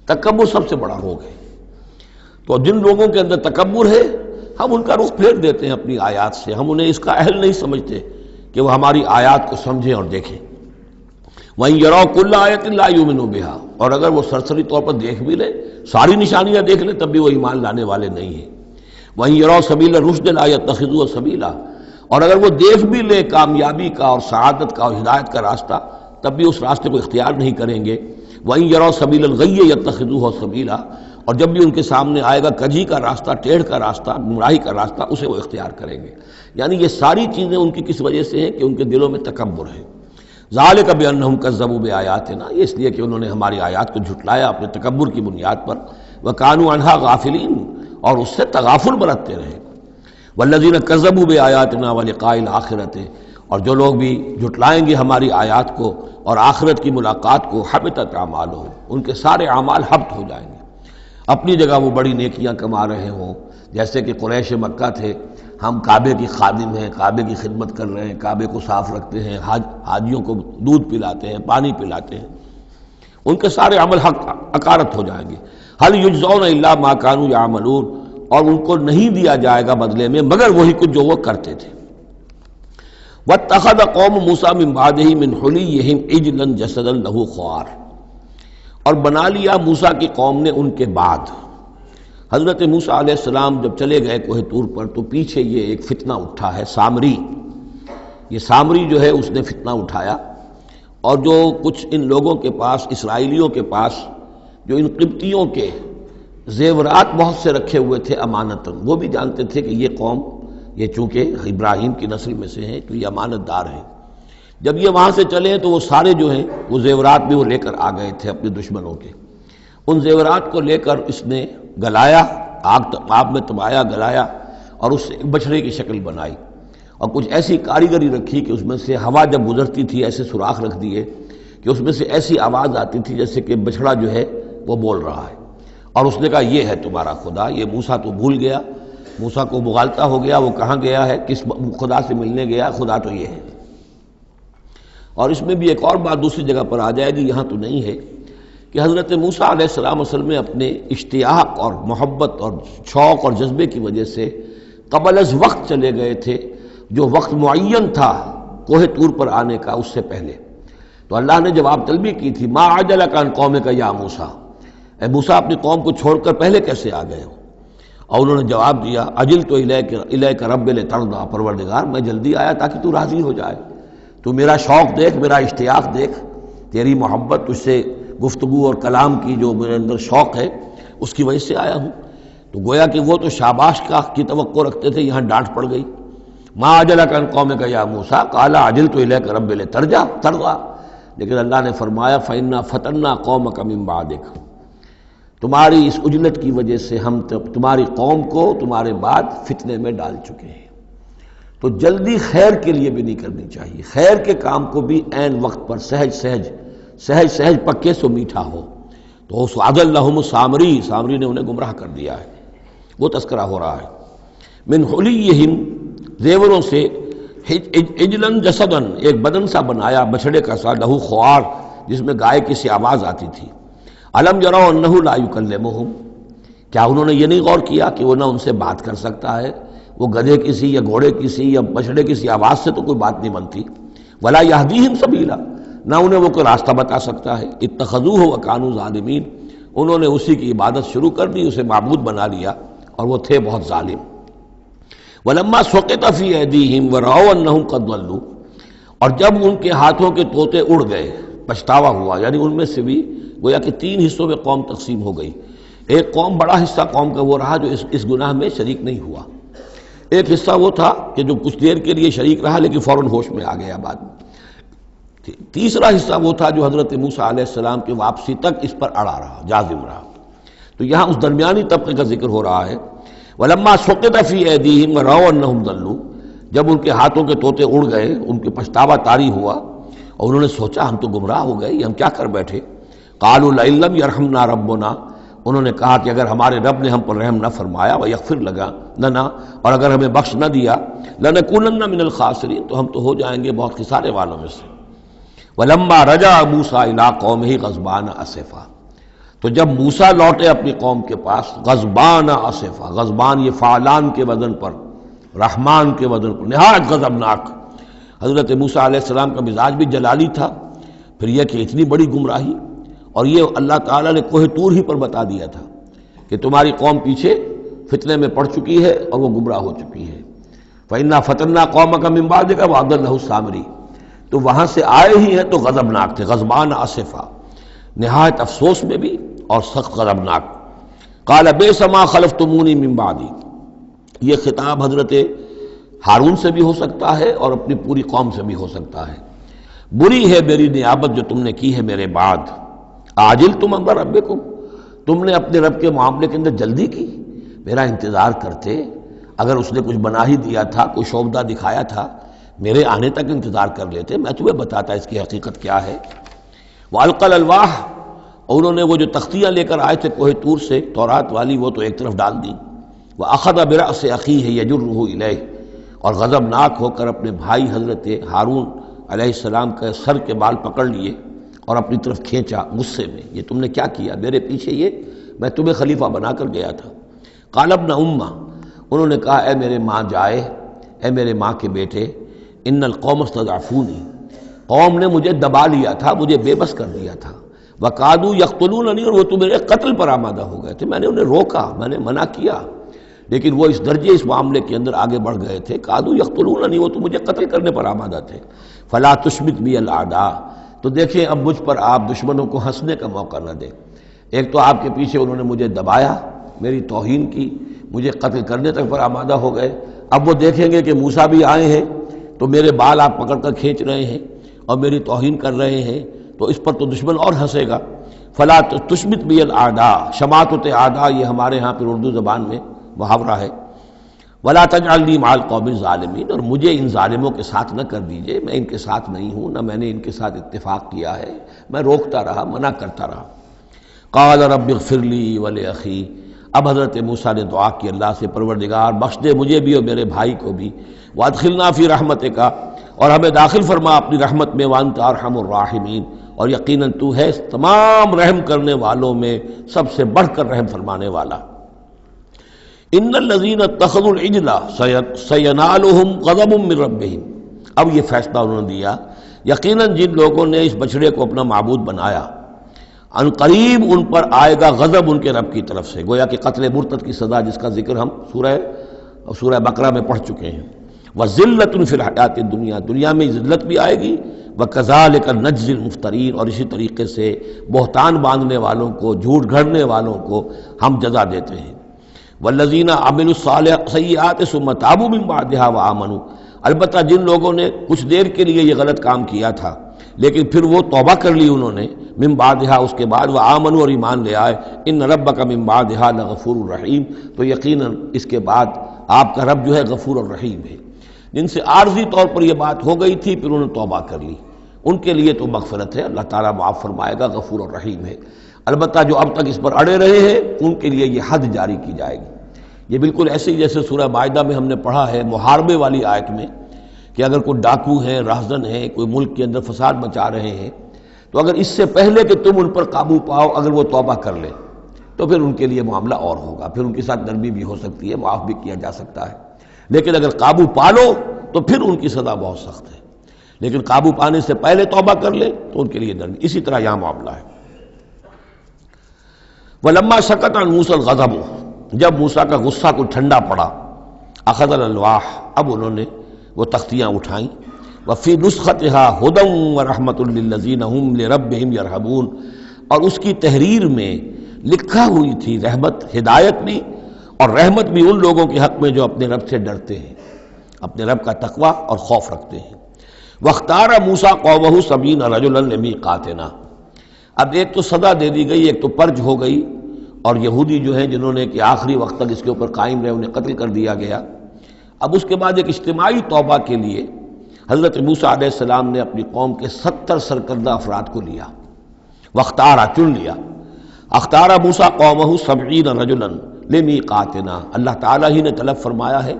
تکبر سب سے بڑا روگ ہے۔ تو جن لوگوں کے اندر تکبر ہے ہم ان کا رخ پھیر دیتے ہیں اپنی آیات سے، ہم انہیں اس کا اہل نہیں سمجھتے کہ وہ ہماری آیات کو سمجھیں اور دیکھیں۔ وَإِن يَرَوْا كُلَّ آیَةٍ لَا يُؤْمِنُوا بِهَا، اور اگر وہ سرسری طور پر دیکھ بھی لیں، ساری نشانیاں دیکھ لیں، تب بھی وہ ایمان لانے والے نہیں ہیں۔ وَإِن يَرَوْا سَبِيلَ الرُّشْدِ لَا يَتَّخِذُوهُ سَبِيلًا، اور اگر وہ دیکھ بھی لیں کامیابی کا اور سعادت کا اور ہدایت کا راستہ، تب بھی اس راستے کو اختیار نہیں کریں گے۔ وَإِن يَرَوْا سَبِيلَ الْغَيِّ يَتَّخِذُوهُ سَبِيلًا، اور جب بھی ان کے سامنے آئے گا کجی کا راستہ، ٹیڑھ کا راستہ، گمراہی کا راستہ، اسے وہ اختیار کریں گے۔ یعنی یہ ساری چیزیں ان کی کس وجہ سے ہیں کہ ان کے دلوں میں تکبر ہے۔ ذالک بانہم کذبوا بآیاتنا، یہ اس لیے کہ انہوں نے ہماری آیات کو جھٹلایا اپنے تکبر کی بنیاد پر، وکانوا عنہا غافلین، اور اس سے تغافل برتتے رہے۔ والذین کذبوا بآیاتنا ولقاء الآخرۃ، اور جو لوگ بھی جھٹلائیں گے ہماری آیات کو اور آخرت کی ملاقات کو، حبطت اعمالہم، ان کے سارے اعمال حبط ہو جائیں گے۔ اپنی جگہ وہ بڑی نیکیاں کما رہے ہوں، جیسے کہ قریش مکہ تھے، ہم کعبے کی خادم ہیں، کعبے کی خدمت کر رہے ہیں، کعبے کو صاف رکھتے ہیں، حاجیوں کو دودھ پلاتے ہیں، پانی پلاتے ہیں، ان کے سارے عمل حقارت ہو جائیں گے۔ هل یجزون الا ما كانوا يعملون، اور ان کو نہیں دیا جائے گا بدلے میں مگر وہی کچھ جو وہ کرتے تھے۔ واتخذ قوم موسیٰ من بعدہ من حلیہم عجلا جسدا لہ خوار، اور بنا لیا موسیٰ کی قوم نے ان کے بعد، حضرت موسیٰ علیہ السلام جب چلے گئے کوہ طور پر تو پیچھے یہ ایک فتنہ اٹھا ہے سامری، یہ سامری جو ہے اس نے فتنہ اٹھایا، اور جو کچھ ان لوگوں کے پاس، اسرائیلیوں کے پاس جو ان قبطیوں کے زیورات بہت سے رکھے ہوئے تھے امانتاً، وہ بھی جانتے تھے کہ یہ قوم، یہ چونکہ ابراہیم کی نسل میں سے ہیں تو یہ امانت دار ہیں، جب یہ وہاں سے چلے تو وہ سارے جو ہیں وہ زیورات بھی وہ لے کر آ گئے تھے اپنے دشمنوں کے، ان زیورات کو لے کر اس نے گلایا، آگ میں تبایا، گلایا، اور اس سے ایک بچھڑے کی شکل بنائی، اور کچھ ایسی کاریگری رکھی کہ اس میں سے ہوا جب گزرتی تھی ایسے سوراخ رکھ دیے کہ اس میں سے ایسی آواز آتی تھی جیسے کہ بچھڑا جو ہے وہ بول رہا ہے، اور اس نے کہا یہ ہے تمہارا خدا۔ یہ موسیٰ تو بھول گیا، موسیٰ کو مغالطہ ہو گیا، وہ کہاں گیا ہے، کس خدا سے ملنے گیا، خدا تو یہ ہے۔ اور اس میں بھی ایک اور بات دوسری جگہ پر آ جائے گی، یہاں تو نہیں ہے، کہ حضرت موسیٰ علیہ السلام اصل میں اپنے اشتیاق اور محبت اور شوق اور جذبے کی وجہ سے قبل از وقت چلے گئے تھے، جو وقت معین تھا کوہ طور پر آنے کا اس سے پہلے۔ تو اللہ نے جواب طلبی کی تھی، ما عجلک عن قومک یا موسیٰ، اے موسیٰ اپنی قوم کو چھوڑ کر پہلے کیسے آ گئے ہو؟ اور انہوں نے جواب دیا، اجلت الیک رب لترضی، پروردگار میں جلدی آیا تاکہ تو راضی ہو جائے، تو میرا شوق دیکھ، میرا اشتیاق دیکھ، تیری محبت، تجھ سے گفتگو اور کلام کی جو میرے اندر شوق ہے اس کی وجہ سے آیا ہوں۔ تو گویا کہ وہ تو شاباش کی توقع رکھتے تھے، یہاں ڈانٹ پڑ گئی، ما عجلک عن قومک یا موسیٰ قال عجلت الیک رب لترضی، لیکن اللہ نے فرمایا فإنا فتنا قومک من بعدک، تمہاری اس عجلت کی وجہ سے ہم تمہاری قوم کو تمہارے بعد فتنے میں ڈال چکے ہیں۔ تو جلدی خیر کے لیے بھی نہیں کرنی چاہیے، خیر کے کام کو بھی عین وقت پر سہج پکے سو میٹھا ہو۔ تو اس عدل لہم سامری نے انہیں گمراہ کر دیا ہے، وہ تذکرہ ہو رہا ہے۔ من حلیہم، زیوروں سے، عجلاً جسداً، ایک بدن سا بنایا بچھڑے کا سا، لہو خوار، جس میں گائے کی سی آواز آتی تھی۔ الم یروا انہ لا یکلمہم، کیا انہوں نے یہ نہیں غور کیا کہ وہ نہ ان سے بات کر سکتا ہے، وہ گدھے کی سی یا گھوڑے کی سی یا بچھڑے کی سی آواز سے تو کوئی بات نہیں بنتی، ولا یہدیہم سبیلا، نہ انہیں وہ کوئی راستہ بتا سکتا ہے، اتخذوہ وکانوا ظالمین، انہوں نے اسی کی عبادت شروع کر دی، اسے معبود بنا لیا، اور وہ تھے بہت ظالم۔ ولما سقط فی ایدیہم ورأوا انہم قد ضلوا، اور جب ان کے ہاتھوں کے طوطے اڑ گئے، پچھتاوا ہوا، یعنی ان میں سے بھی گویا کہ 3 حصوں میں قوم تقسیم ہو گئی۔ ایک قوم، بڑا حصہ قوم کا وہ رہا جو اس گناہ میں شریک نہیں ہوا، ایک حصہ وہ تھا کہ جو کچھ دیر کے لیے شریک رہا لیکن فوراً ہوش میں آ گیا بعد میں، تیسرا حصہ وہ تھا جو حضرت موسیٰ علیہ السلام کی واپسی تک اس پر اڑا رہا، جازم رہا۔ تو یہاں اس درمیانی طبقے کا ذکر ہو رہا ہے، وَلَمَّا سُقِطَ فِي أَيْدِيهِمْ وَرَأَوْا أَنَّهُمْ ضَلُّوا، جب ان کے ہاتھوں کے طوطے اڑ گئے، ان کے پچھتاوا طاری ہوا، اور انہوں نے سوچا ہم تو گمراہ ہو گئے، یہ ہم کیا کر بیٹھے۔ قَالُوا لَئِن لَّمْ يَرْحَمْنَا رَبُّنَا، انہوں نے کہا کہ اگر ہمارے رب نے ہم پر رحم نہ فرمایا، وَيَغْفِرْ لَنَا، اور اگر ہمیں بخش نہ دیا، لَنَكُونَنَّ مِنَ الْخَاسِرِينَ، تو ہم تو ہو جائیں گے بہت خسارے والوں میں سے۔ وَلَمَّا رَجَعَ مُوسَىٰ إِلَىٰ قَوْمِهِ غَضْبَانَ أَسِفًا، تو جب موسیٰ لوٹے اپنی قوم کے پاس، غضبان آصفا، غضبان یہ فعلان کے وزن پر، رحمان کے وزن پر، نہایت غضبناک۔ حضرت موسیٰ علیہ السلام کا مزاج بھی جلالی تھا، پھر یہ کہ اتنی بڑی گمراہی، اور یہ اللہ تعالیٰ نے کوہ طور ہی پر بتا دیا تھا کہ تمہاری قوم پیچھے فتنے میں پڑ چکی ہے اور وہ گمراہ ہو چکی ہے۔ فَإِنَّا فَتَنَّا قَوْمَكَ مِن بَعْدِكَ وَأَضَلَّهُ السَّامِرِي، تو وہاں سے آئے ہی ہیں تو غضبناک تھے، غضبان آصفا، نہایت افسوس میں بھی اور سخت غضبناک۔ قال بئس ما خلفتمونی من بعدی، یہ خطاب حضرت ہارون سے بھی ہو سکتا ہے اور اپنی پوری قوم سے بھی ہو سکتا ہے۔ بری ہے میری نیابت جو تم نے کی ہے میرے بعد، عاجلتم امر ربکم، تم نے اپنے رب کے معاملے کے اندر جلدی کی، میرا انتظار کرتے، اگر اس نے کچھ بنا ہی دیا تھا، کوئی شوبدہ دکھایا تھا، میرے آنے تک انتظار کر لیتے، میں تمہیں بتاتا اس کی حقیقت کیا ہے۔ وَأَلْقَى الْأَلْوَاحَ، اور انہوں نے وہ جو تختیاں لے کر آئے تھے کوہ طور سے تورات والی، وہ تو ایک طرف ڈال دی۔ وَأَخَذَ بِرَأْسِ أَخِيهِ يَجُرُّهُ إِلَيْهِ، اور غضبناک ہو کر اپنے بھائی حضرت ہارون علیہ السلام کا سر کے بال پکڑ لیے اور اپنی طرف کھینچا غصے میں، یہ تم نے کیا کیا میرے پیچھے، یہ میں تمہیں خلیفہ بنا کر گیا تھا۔ قال ابن امہ، انہوں نے کہا اے میرے ماں جائے، اے میرے ماں کے بیٹے، ان القوم استضعفونی، قوم نے مجھے دبا لیا تھا، مجھے بے بس کر دیا تھا، وقادوا یقتلوننی، اور وہ تو میرے قتل پر آمادہ ہو گئے تھے، میں نے انہیں روکا، میں نے منع کیا، لیکن وہ اس درجے اس معاملے کے اندر آگے بڑھ گئے تھے، قادوا یقتلوننی، وہ تو مجھے قتل کرنے پر آمادہ تھے۔ فلا تشمت بی الاعداء، تو دیکھیں اب مجھ پر آپ دشمنوں کو ہنسنے کا موقع نہ دیں۔ ایک تو آپ کے پیچھے انہوں نے مجھے دبایا، میری توہین کی، مجھے قتل کرنے تک پر آمادہ ہو گئے، اب وہ دیکھیں گے کہ موسیٰ بھی آئے ہیں تو میرے بال آپ پکڑ کر کھینچ رہے ہیں اور میری توہین کر رہے ہیں، تو اس پر تو دشمن اور ہنسے گا۔ فلا تشمت بی الاعداء، شماتت اعداء یہ ہمارے ہاں پھر اردو زبان میں محاورہ ہے۔ ولا تجعلنی مع القوم الظالمین، اور مجھے ان ظالموں کے ساتھ نہ کر دیجئے، میں ان کے ساتھ نہیں ہوں، نہ میں نے ان کے ساتھ اتفاق کیا ہے، میں روکتا رہا، منع کرتا رہا۔ قال رب اغفر لی ولأخی، اب حضرت موسیٰ نے دعا کی اللہ سے، پروردگار بخش دے مجھے بھی اور میرے بھائی کو بھی، وادخلنا فی رحمتک، اور ہمیں داخل فرما اپنی رحمت میں، وانت ارحم الراحمین، اور یقیناً تو ہے تمام رحم کرنے والوں میں سب سے بڑھ کر رحم فرمانے والا۔ ان الذین اتخذوا العجل سینالہم غضب من ربہم، اب یہ فیصلہ انہوں نے دیا، یقیناً جن لوگوں نے اس بچڑے کو اپنا معبود بنایا، ان قریب ان پر آئے گا غضب ان کے رب کی طرف سے، گویا کہ قتل مرتد کی سزا جس کا ذکر ہم سورہ بقرہ میں پڑھ چکے ہیں۔ وذلۃ فی الحیات الدنیا، دنیا میں ذلت بھی آئے گی، وکذالک نجزی المفترین، اور اسی طریقے سے بہتان باندھنے والوں کو، جھوٹ گھڑنے والوں کو ہم جزا دیتے ہیں۔ والذین عملوا السیئات ثم تابوا من بعدها وآمنوا، البتہ جن لوگوں نے کچھ دیر کے لیے یہ غلط کام کیا تھا لیکن پھر وہ توبہ کر لی انہوں نے، من بعدها اس کے بعد، وآمنوا اور ایمان لے آئے، ان ربک من بعدها لغفور الرحیم، تو یقیناً اس کے بعد آپ کا رب جو ہے غفور الرحیم ہے۔ جن سے عارضی طور پر یہ بات ہو گئی تھی پھر انہوں نے توبہ کر لی، ان کے لیے تو مغفرت ہے، اللہ تعالیٰ معاف فرمائے گا، غفور الرحیم ہے۔ البتہ جو اب تک اس پر اڑے رہے ہیں ان کے لیے یہ حد جاری کی جائے گی۔ یہ بالکل ایسے ہی جیسے سورہ مائدہ میں ہم نے پڑھا ہے محاربے والی آیت میں، کہ اگر کوئی ڈاکو ہے، راہزن ہے، کوئی ملک کے اندر فساد مچا رہے ہیں، تو اگر اس سے پہلے کہ تم ان پر قابو پاؤ اگر وہ توبہ کر لیں تو پھر ان کے لیے معاملہ اور ہوگا، پھر ان کے ساتھ نرمی بھی ہو سکتی ہے، معاف بھی کیا جا سکتا ہے، لیکن اگر قابو پا لو تو پھر ان کی سزا بہت سخت ہے، لیکن قابو پانے سے پہلے توبہ کر لیں تو ان کے لیے نرمی۔ اسی طرح یہاں معاملہ ہے۔ وَلَمَّا سَكَتَ عَنْ مُوسَى الْغَضَبُ، جب موسیٰ کا غصہ کو ٹھنڈا پڑا، أَخَذَ الْأَلْوَاحَ، اب انہوں نے وہ تختیاں اٹھائیں، وَفِي نُسْخَتِهَا هُدًى وَرَحْمَةٌ لِّلَّذِينَ هُمْ لِرَبِّهِمْ يَرْهَبُونَ، اور اس کی تحریر میں لکھا ہوئی تھی رحمت، ہدایت بھی اور رحمت بھی ان لوگوں کے حق میں جو اپنے رب سے ڈرتے ہیں، اپنے رب کا تقوی اور خوف رکھتے ہیں۔ وَاخْتَارَ مُوسَىٰ قَوْمَهُ 70 رَجُلًا لِمِيقَاتِنَا، اب ایک تو سزا دے دی گئی، ایک تو پرج ہو گئی، اور یہودی جو ہیں جنہوں نے کہ آخری وقت تک اس کے اوپر قائم رہے انہیں قتل کر دیا گیا۔ اب اس کے بعد ایک اجتماعی توبہ کے لیے حضرت موسیٰ علیہ السلام نے اپنی قوم کے 70 سرکردہ افراد کو لیا، واختارا چن لیا، اختارا موسیٰ قومہ 70 رجلا لمیقاتنا، اللہ تعالیٰ ہی نے طلب فرمایا ہے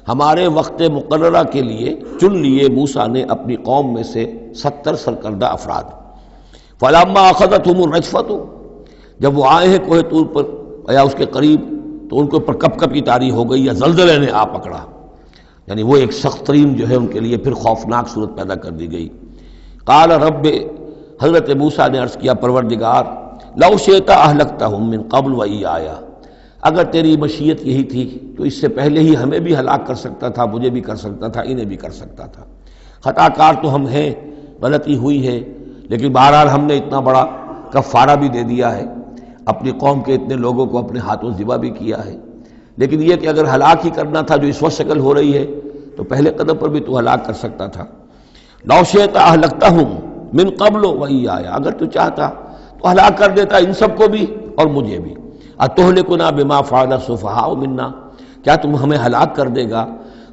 ہمارے وقت مقررہ کے لیے چن لیے موسیٰ نے اپنی قوم میں سے 70 سرکردہ افراد۔ فلما اخذتهم الرجفۃ، جب وہ آئے ہیں کوہ طور پر یا اس کے قریب تو ان کے اوپر کپ کپی طاری ہو گئی یا زلزلے نے آ پکڑا، یعنی وہ ایک سخت ترین جو ہے ان کے لیے پھر خوفناک صورت پیدا کر دی گئی۔ قال رب، حضرت موسیٰ نے عرض کیا پروردگار، لو شئت اہلکتہم من قبل وإیایا، اگر تیری مشیت یہی تھی تو اس سے پہلے ہی ہمیں بھی ہلاک کر سکتا تھا، مجھے بھی کر سکتا تھا، انہیں بھی کر سکتا تھا۔ خطا کار تو ہم ہیں، غلطی ہوئی ہے، لیکن بہرحال ہم نے اتنا بڑا کفارہ بھی دے دیا ہے، اپنی قوم کے اتنے لوگوں کو اپنے ہاتھوں ذبح بھی کیا ہے، لیکن یہ کہ اگر ہلاک ہی کرنا تھا جو اس وقت شکل ہو رہی ہے تو پہلے قدم پر بھی تو ہلاک کر سکتا تھا۔ لو شئت اہلکتہم من قبل وإیایا، اگر تو چاہتا تو ہلاک کر دیتا ان سب کو بھی اور مجھے بھی۔ اتہلکنا بما فعل السفہاء منا، کیا تم ہمیں ہلاک کر دے گا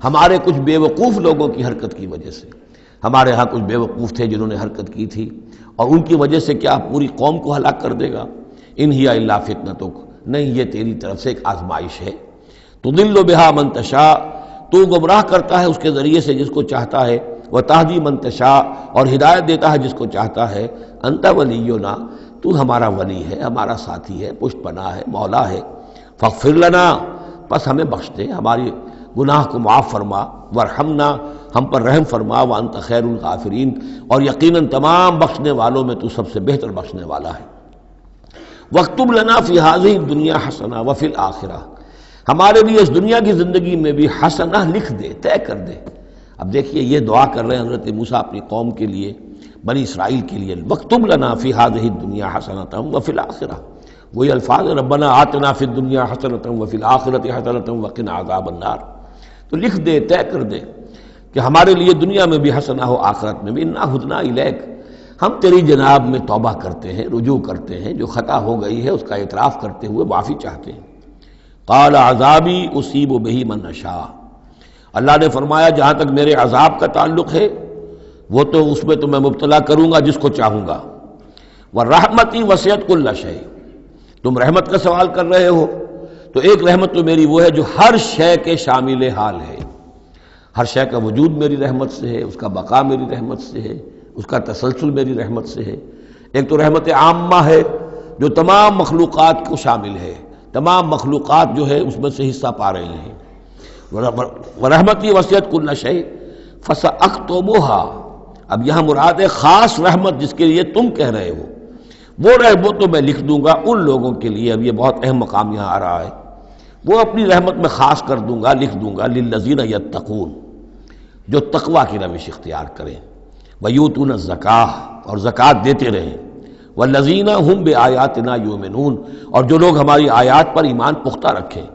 ہمارے کچھ بے وقوف لوگوں کی حرکت کی وجہ سے؟ ہمارے ہاں کچھ بے وقوف تھے جنہوں نے حرکت کی تھی، اور ان کی وجہ سے کیا پوری قوم کو ہلاک کر دے گا؟ ان ہی الا فتنتک، نہیں یہ تیری طرف سے ایک آزمائش ہے۔ تضل بہا من تشاء، تو گمراہ کرتا ہے اس کے ذریعے سے جس کو چاہتا ہے، وتہدی من تشاء، اور ہدایت دیتا ہے جس کو چاہتا ہے۔ انت ولینا، تو ہمارا ولی ہے، ہمارا ساتھی ہے، پشت پناہ ہے، مولا ہے۔ فاغفر لنا، پس ہمیں بخش دے، ہماری گناہ کو معاف فرما، ورحمنا، ہم پر رحم فرما وانت خیر الغافرین، اور یقیناً تمام بخشنے والوں میں تو سب سے بہتر بخشنے والا ہے۔ وَاکتب لنا فی ہذہ الدنیا حسنہ وفی الآخرہ، ہمارے لیے اس دنیا کی زندگی میں بھی حسنہ لکھ دے، طے کر دے۔ اب دیکھیے یہ دعا کر رہے ہیں حضرت موسیٰ اپنی قوم کے لیے، بنی اسرائیل کے لیے، وَاکتب لنا فی ہذہ الدنیا حسنۃ وفی الآخرہ، وہی الفاظ ربنا آتنا فی الدنیا حسنۃ وفی الآخرۃ حسنۃ وقنا عذاب النار۔ تو لکھ دے، طے کر دے کہ ہمارے لیے دنیا میں بھی حسنہ ہو، آخرت میں بھی۔ انا ہدنا الیک، ہم تیری جناب میں توبہ کرتے ہیں، رجوع کرتے ہیں، جو خطا ہو گئی ہے اس کا اعتراف کرتے ہوئے معافی چاہتے ہیں۔ قال عذابی اصیب بہ من اشاء، اللہ نے فرمایا جہاں تک میرے عذاب کا تعلق ہے وہ تو اس میں تو میں مبتلا کروں گا جس کو چاہوں گا۔ ورحمتی وسعت کل شیء، تم رحمت کا سوال کر رہے ہو تو ایک رحمت تو میری وہ ہے جو ہر شے کے شامل حال ہے، ہر شے کا وجود میری رحمت سے ہے، اس کا بقا میری رحمت سے ہے، اس کا تسلسل میری رحمت سے ہے۔ ایک تو رحمت عامہ ہے جو تمام مخلوقات کو شامل ہے، تمام مخلوقات جو ہے اس میں سے حصہ پا رہی ہیں۔ ورحمتی وسعت کل شیء فساکتبھا، اب یہاں مراد ہے خاص رحمت جس کے لیے تم کہہ رہے ہو، وہ تو میں لکھ دوں گا ان لوگوں کے لیے۔ اب یہ بہت اہم مقام یہاں آ رہا ہے، وہ اپنی رحمت میں خاص کر دوں گا، لکھ دوں گا للذین یتقون، جو تقوی کی روش اختیار کریں، ویؤتون الزکاۃ، اور زکوٰۃ دیتے رہیں، والذین ھم بآیاتنا یؤمنون، اور جو لوگ ہماری آیات پر ایمان پختہ رکھیں،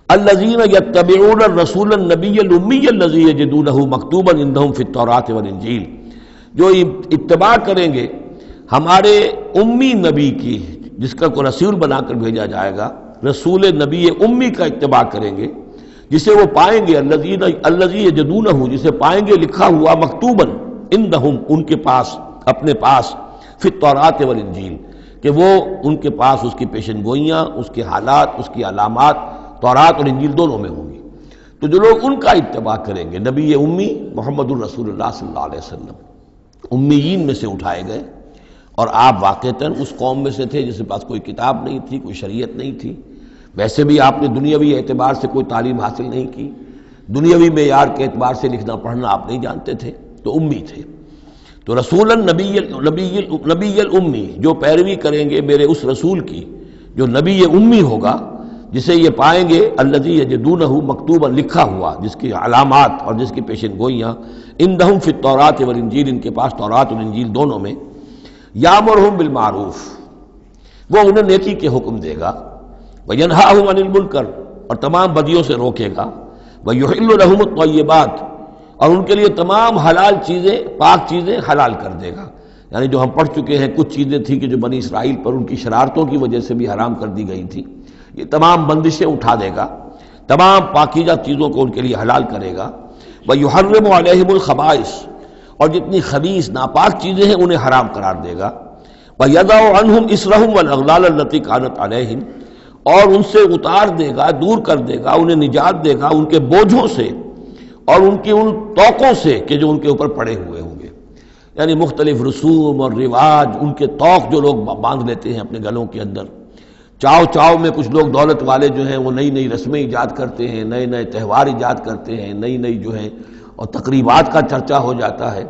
الذین یتبعون الرسول النبی الامی الذی یجدونہ مکتوبا عندہم فی التوراۃ والانجیل، جو اتباع کریں گے ہمارے امی نبی کی، جس کا کو رسول بنا کر بھیجا جائے گا، رسول نبی امی کا اتباع کریں گے، جسے وہ پائیں گے الذی یجدونہ، جسے پائیں گے لکھا ہوا مکتوباً عندہم، ان کے پاس، اپنے پاس، فی التوراۃ والانجیل، کہ وہ ان کے پاس اس کی پیشن گوئیاں، اس کے حالات، اس کی علامات تورات اور انجیل دونوں میں ہوں گی۔ تو جو لوگ ان کا اتباع کریں گے، نبی امی محمد الرسول اللہ صلی اللہ علیہ وسلم امیین میں سے اٹھائے گئے، اور آپ واقعتاً اس قوم میں سے تھے جس کے پاس کوئی کتاب نہیں تھی، کوئی شریعت نہیں تھی، ویسے بھی آپ نے دنیاوی اعتبار سے کوئی تعلیم حاصل نہیں کی، دنیاوی معیار کے اعتبار سے لکھنا پڑھنا آپ نہیں جانتے تھے، تو امی تھے۔ تو رسول نبی الامی، جو پیروی کریں گے میرے اس رسول کی جو نبی امی ہوگا، جسے یہ پائیں گے الذی یجدونہ مکتوبا، لکھا ہوا، جس کی علامات اور جس کی پیشن گوئیاں، عندہم فی التوراۃ والانجیل، ان کے پاس تورات اور انجیل دونوں میں، یامرہم بالمعروف، وہ انہیں نیکی کے حکم دے گا، وینہاہم عن المنکر، اور تمام بدیوں سے روکے گا، ویحل لہم الطیبات، اور ان کے لیے تمام حلال چیزیں، پاک چیزیں حلال کر دے گا۔ یعنی جو ہم پڑھ چکے ہیں کچھ چیزیں تھیں کہ جو بنی اسرائیل پر ان کی شرارتوں کی وجہ سے بھی حرام کر دی گئی تھی، یہ تمام بندشیں اٹھا دے گا، تمام پاکیزہ چیزوں کو ان کے لیے حلال کرے گا۔ وَيُحَرِّمُ عَلَيْهِمُ الْخَبَائِثَ، اور جتنی خبیث ناپاک چیزیں ہیں انہیں حرام قرار دے گا۔ وَيَضَعُ عَنْهُمْ إِصْرَهُمْ وَالْأَغْلَالَ الَّتِي كَانَتْ عَلَيْهِمْ، اور ان سے اتار دے گا، دور کر دے گا، انہیں نجات دے گا ان کے بوجھوں سے اور ان کی ان توقوں سے کہ جو ان کے اوپر پڑے ہوئے ہوں گے۔ یعنی مختلف رسوم اور رواج، ان کے توق جو لوگ باندھ لیتے ہیں اپنے گلوں کے اندر، چاؤ میں کچھ لوگ دولت والے جو ہیں وہ نئی نئی رسمیں ایجاد کرتے ہیں، نئے نئے تہوار ایجاد کرتے ہیں، نئی جو ہیں، اور تقریبات کا چرچا ہو جاتا ہے۔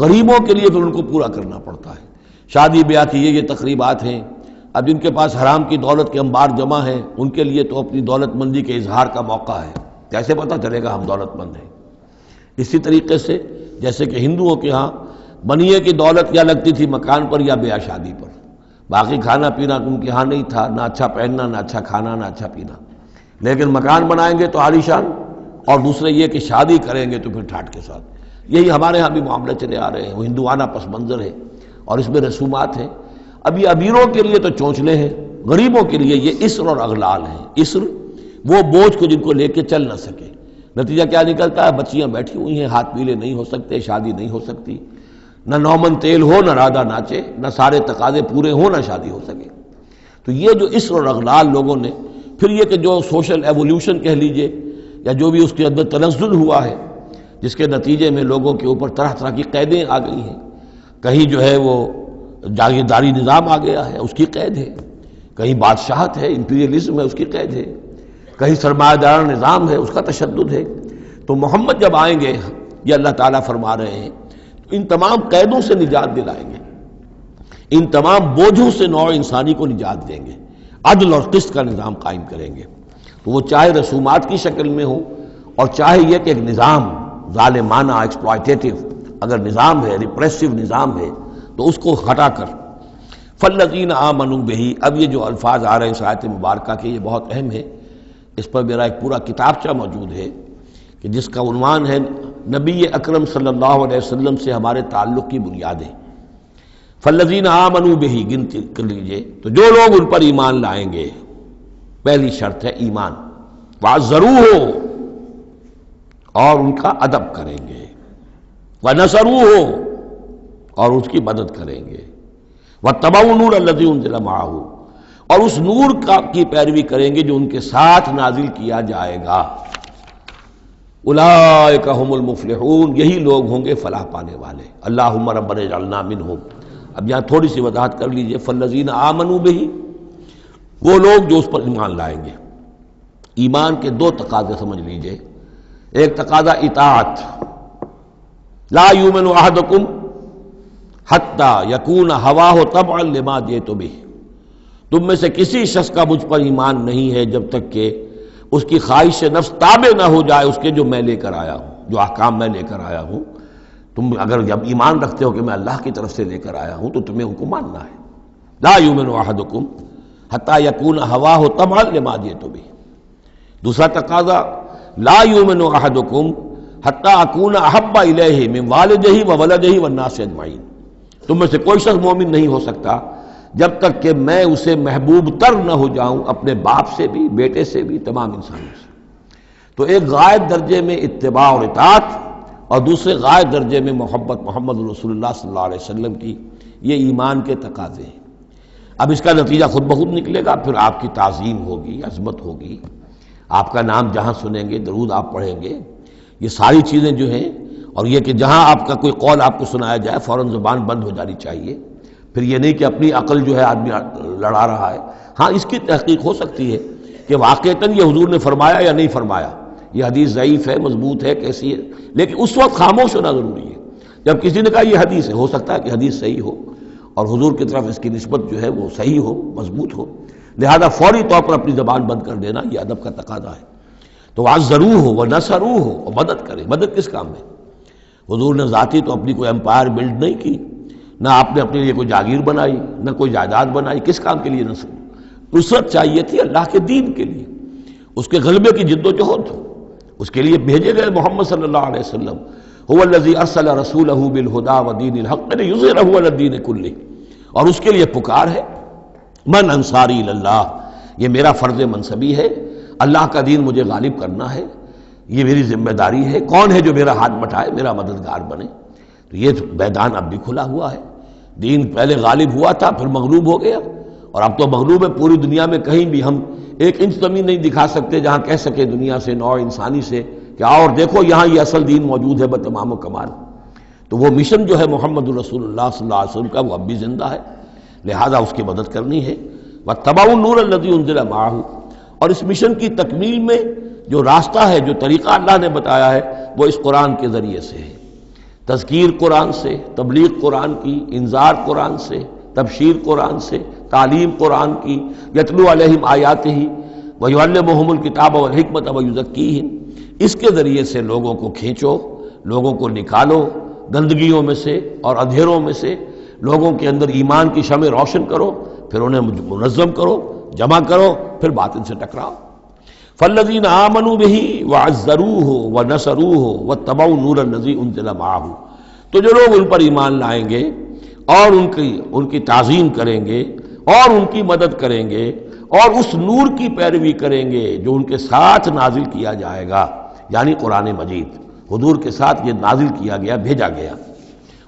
غریبوں کے لیے پھر ان کو پورا کرنا پڑتا ہے۔ شادی بیاہ کی یہ تقریبات ہیں، اب جن کے پاس حرام کی دولت کے انبار جمع ہیں ان کے لیے تو اپنی دولت مندی کے اظہار کا موقع ہے، کیسے پتہ چلے گا ہم دولت مند ہیں؟ اسی طریقے سے جیسے کہ ہندوؤں کے ہاں بنیے کی دولت یا لگتی تھی مکان پر یا بیاہ شادی پر، باقی کھانا پینا ان کے ہاں نہیں تھا، نہ اچھا پہننا، نہ اچھا کھانا، نہ اچھا پینا، لیکن مکان بنائیں گے تو عالیشان، اور دوسرے یہ کہ شادی کریں گے تو پھر ٹھاٹ کے ساتھ۔ یہی ہمارے ہاں بھی معاملے چلے آ رہے ہیں، وہ ہندوانہ پس منظر ہے اور اس میں رسومات ہیں۔ اب یہ امیروں کے لیے تو چونچلے ہیں، غریبوں کے لیے یہ اسر اور اغلال ہیں۔ اسر وہ بوجھ کو جن کو لے کے چل نہ سکے، نتیجہ کیا نکلتا ہے؟ بچیاں بیٹھی ہوئی ہیں، ہاتھ پیلے نہیں ہو سکتے، شادی نہیں ہو سکتی، نہ نومن تیل ہو، نہ رادہ ناچے، نہ سارے تقاضے پورے ہوں، نہ شادی ہو سکے۔ تو یہ جو اسر اور اغلال لوگوں نے، پھر یہ کہ جو سوشل ایولیوشن کہہ لیجئے یا جو بھی اس کے اندر تنزل ہوا ہے، جس کے نتیجے میں لوگوں کے اوپر طرح طرح کی قیدیں آ گئی ہیں، کہیں جو ہے وہ جاگیرداری نظام آ گیا ہے، اس کی قید ہے، کہیں بادشاہت ہے، امپیریلزم ہے، اس کی قید ہے، کہیں سرمایہ دارانہ نظام ہے، اس کا تشدد ہے۔ تو محمد جب آئیں گے یہ اللہ تعالیٰ فرما رہے ہیں، ان تمام قیدوں سے نجات دلائیں گے، ان تمام بوجھوں سے نوع انسانی کو نجات دیں گے، عدل اور قسط کا نظام قائم کریں گے، وہ چاہے رسومات کی شکل میں ہو اور چاہے یہ کہ ایک نظام ظالمانہ ایکسپلائٹیٹو اگر نظام ہے، ریپریسو نظام ہے، تو اس کو ہٹا کر فالذین آمنوا بہ۔ اب یہ جو الفاظ آ رہے ہیں اس آیت مبارکہ کے، یہ بہت اہم ہے، اس پر میرا ایک پورا کتابچہ موجود ہے کہ جس کا عنوان ہے نبی اکرم صلی اللہ علیہ وسلم سے ہمارے تعلق کی بنیادیں۔ فالذین آمنوا بہ گنتی کر لیجئے، تو جو لوگ ان پر ایمان لائیں گے، پہلی شرط ہے ایمان، وعزروہ، اور ان کا ادب کریں گے، ونصروہ، اور اس کی مدد کریں گے، واتبعوا النور الذی انزل معہ، اور اس نور کی پیروی کریں گے جو ان کے ساتھ نازل کیا جائے گا۔ اولئک ھم المفلحون، یہی لوگ ہوں گے فلاح پانے والے۔ اللہم ربنا اجعلنا منہم۔ اب یہاں تھوڑی سی وضاحت کر لیجئے، فالذین آمنوا بہ، وہ لوگ جو اس پر ایمان لائیں گے۔ ایمان کے دو تقاضے سمجھ لیجئے، ایک تقاضا اطاعت، لا یؤمن احدکم حتی یکون ہواہ طبعا لما جئت بہ، تم میں سے کسی شخص کا مجھ پر ایمان نہیں ہے جب تک کہ اس کی خواہش نفس تابع نہ ہو جائے اس کے جو میں لے کر آیا ہوں، جو احکام میں لے کر آیا ہوں۔ تم اگر جب ایمان رکھتے ہو کہ میں اللہ کی طرف سے لے کر آیا ہوں تو تمہیں ان کو ماننا ہے۔ لا یؤمن احدکم حتی یکون ہواہ طبعا لما جئت بہ۔ دوسرا تقاضا، لا یؤمن احدکم حتی اکون احب الیہ من والدہ وولدہ والناس اجمعین، تم میں سے کوئی شخص مومن نہیں ہو سکتا جب تک کہ میں اسے محبوب تر نہ ہو جاؤں، اپنے باپ سے بھی، بیٹے سے بھی، تمام انسانوں سے۔ تو ایک غائب درجے میں اتباع اور اطاعت، اور دوسرے غائب درجے میں محبت محمد رسول اللہ صلی اللہ علیہ وسلم کی، یہ ایمان کے تقاضے ہیں۔ اب اس کا نتیجہ خود بخود نکلے گا، پھر آپ کی تعظیم ہوگی، عظمت ہوگی، آپ کا نام جہاں سنیں گے درود آپ پڑھیں گے، یہ ساری چیزیں جو ہیں، اور یہ کہ جہاں آپ کا کوئی قول آپ کو سنایا جائے فوراً زبان بند ہو جانی چاہیے۔ پھر یہ نہیں کہ اپنی عقل جو ہے آدمی لڑا رہا ہے، ہاں اس کی تحقیق ہو سکتی ہے کہ واقعتاً یہ حضور نے فرمایا یا نہیں فرمایا، یہ حدیث ضعیف ہے، مضبوط ہے، کیسی ہے، لیکن اس وقت خاموش ہونا ضروری ہے۔ جب کسی نے کہا یہ حدیث ہے، ہو سکتا ہے کہ حدیث صحیح ہو اور حضور کی طرف اس کی نسبت جو ہے وہ صحیح ہو، مضبوط ہو، لہذا فوری طور پر اپنی زبان بند کر دینا یہ ادب کا تقاضا ہے۔ تو عزروہ ونصروہ، اور مدد کرے۔ مدد کس کام میں؟ حضور نے ذاتی تو اپنی کوئی امپائر بلڈ نہیں کی، نہ آپ نے اپنے لیے کوئی جاگیر بنائی، نہ کوئی جائیداد بنائی، کس کام کے لیے نصرت چاہیے تھی اللہ کے دین کے لیے، اس کے غلبے کی جد و جہد، اس کے لیے بھیجے گئے محمد صلی اللہ علیہ وسلم، هو الذی ارسل رسولہ بالہدی ودین الحق لیظہرہ علی الدین کلہ، اور اس کے لیے پکار ہے من انصاری اللہ، یہ میرا فرض منصبی ہے، اللہ کا دین مجھے غالب کرنا ہے، یہ میری ذمہ داری ہے، کون ہے جو میرا ہاتھ بٹھائے، میرا مددگار بنے۔ تو یہ میدان اب بھی کھلا ہوا ہے، دین پہلے غالب ہوا تھا پھر مغلوب ہو گیا، اور اب تو مغلوب ہے پوری دنیا میں، کہیں بھی ہم ایک انچ زمین نہیں دکھا سکتے جہاں کہہ سکے دنیا سے، نوع انسانی سے کہ آؤ اور دیکھو یہاں یہ اصل دین موجود ہے بتمام و کمال۔ تو وہ مشن جو ہے محمد رسول اللہ صلی اللہ علیہ وسلم کا، وہ اب بھی زندہ ہے، لہذا اس کی مدد کرنی ہے۔ واتبعوا النور الذی انزل معہ، اور اس مشن کی تکمیل میں جو راستہ ہے، جو طریقہ اللہ نے بتایا ہے، وہ اس قرآن کے ذریعے سے ہے، تذکیر قرآن سے، تبلیغ قرآن کی، انذار قرآن سے، تبشیر قرآن سے، تعلیم قرآن کی، یتلو علیہم آیاتہ ویعلمہم الکتاب والحکمۃ ویزکیہم، اس کے ذریعے سے لوگوں کو کھینچو، لوگوں کو نکالو گندگیوں میں سے اور اندھیروں میں سے، لوگوں کے اندر ایمان کی شمع روشن کرو، پھر انہیں منظم کرو، جمع کرو، پھر باطل سے ٹکراؤ۔ فالذین آمنوا بہ وعزروہ ونصروہ واتبعوا النور الذی انزل معہ، تو جو لوگ ان پر ایمان لائیں گے اور ان کی تعظیم کریں گے اور ان کی مدد کریں گے اور اس نور کی پیروی کریں گے جو ان کے ساتھ نازل کیا جائے گا، یعنی قرآن مجید حضور کے ساتھ یہ نازل کیا گیا، بھیجا گیا۔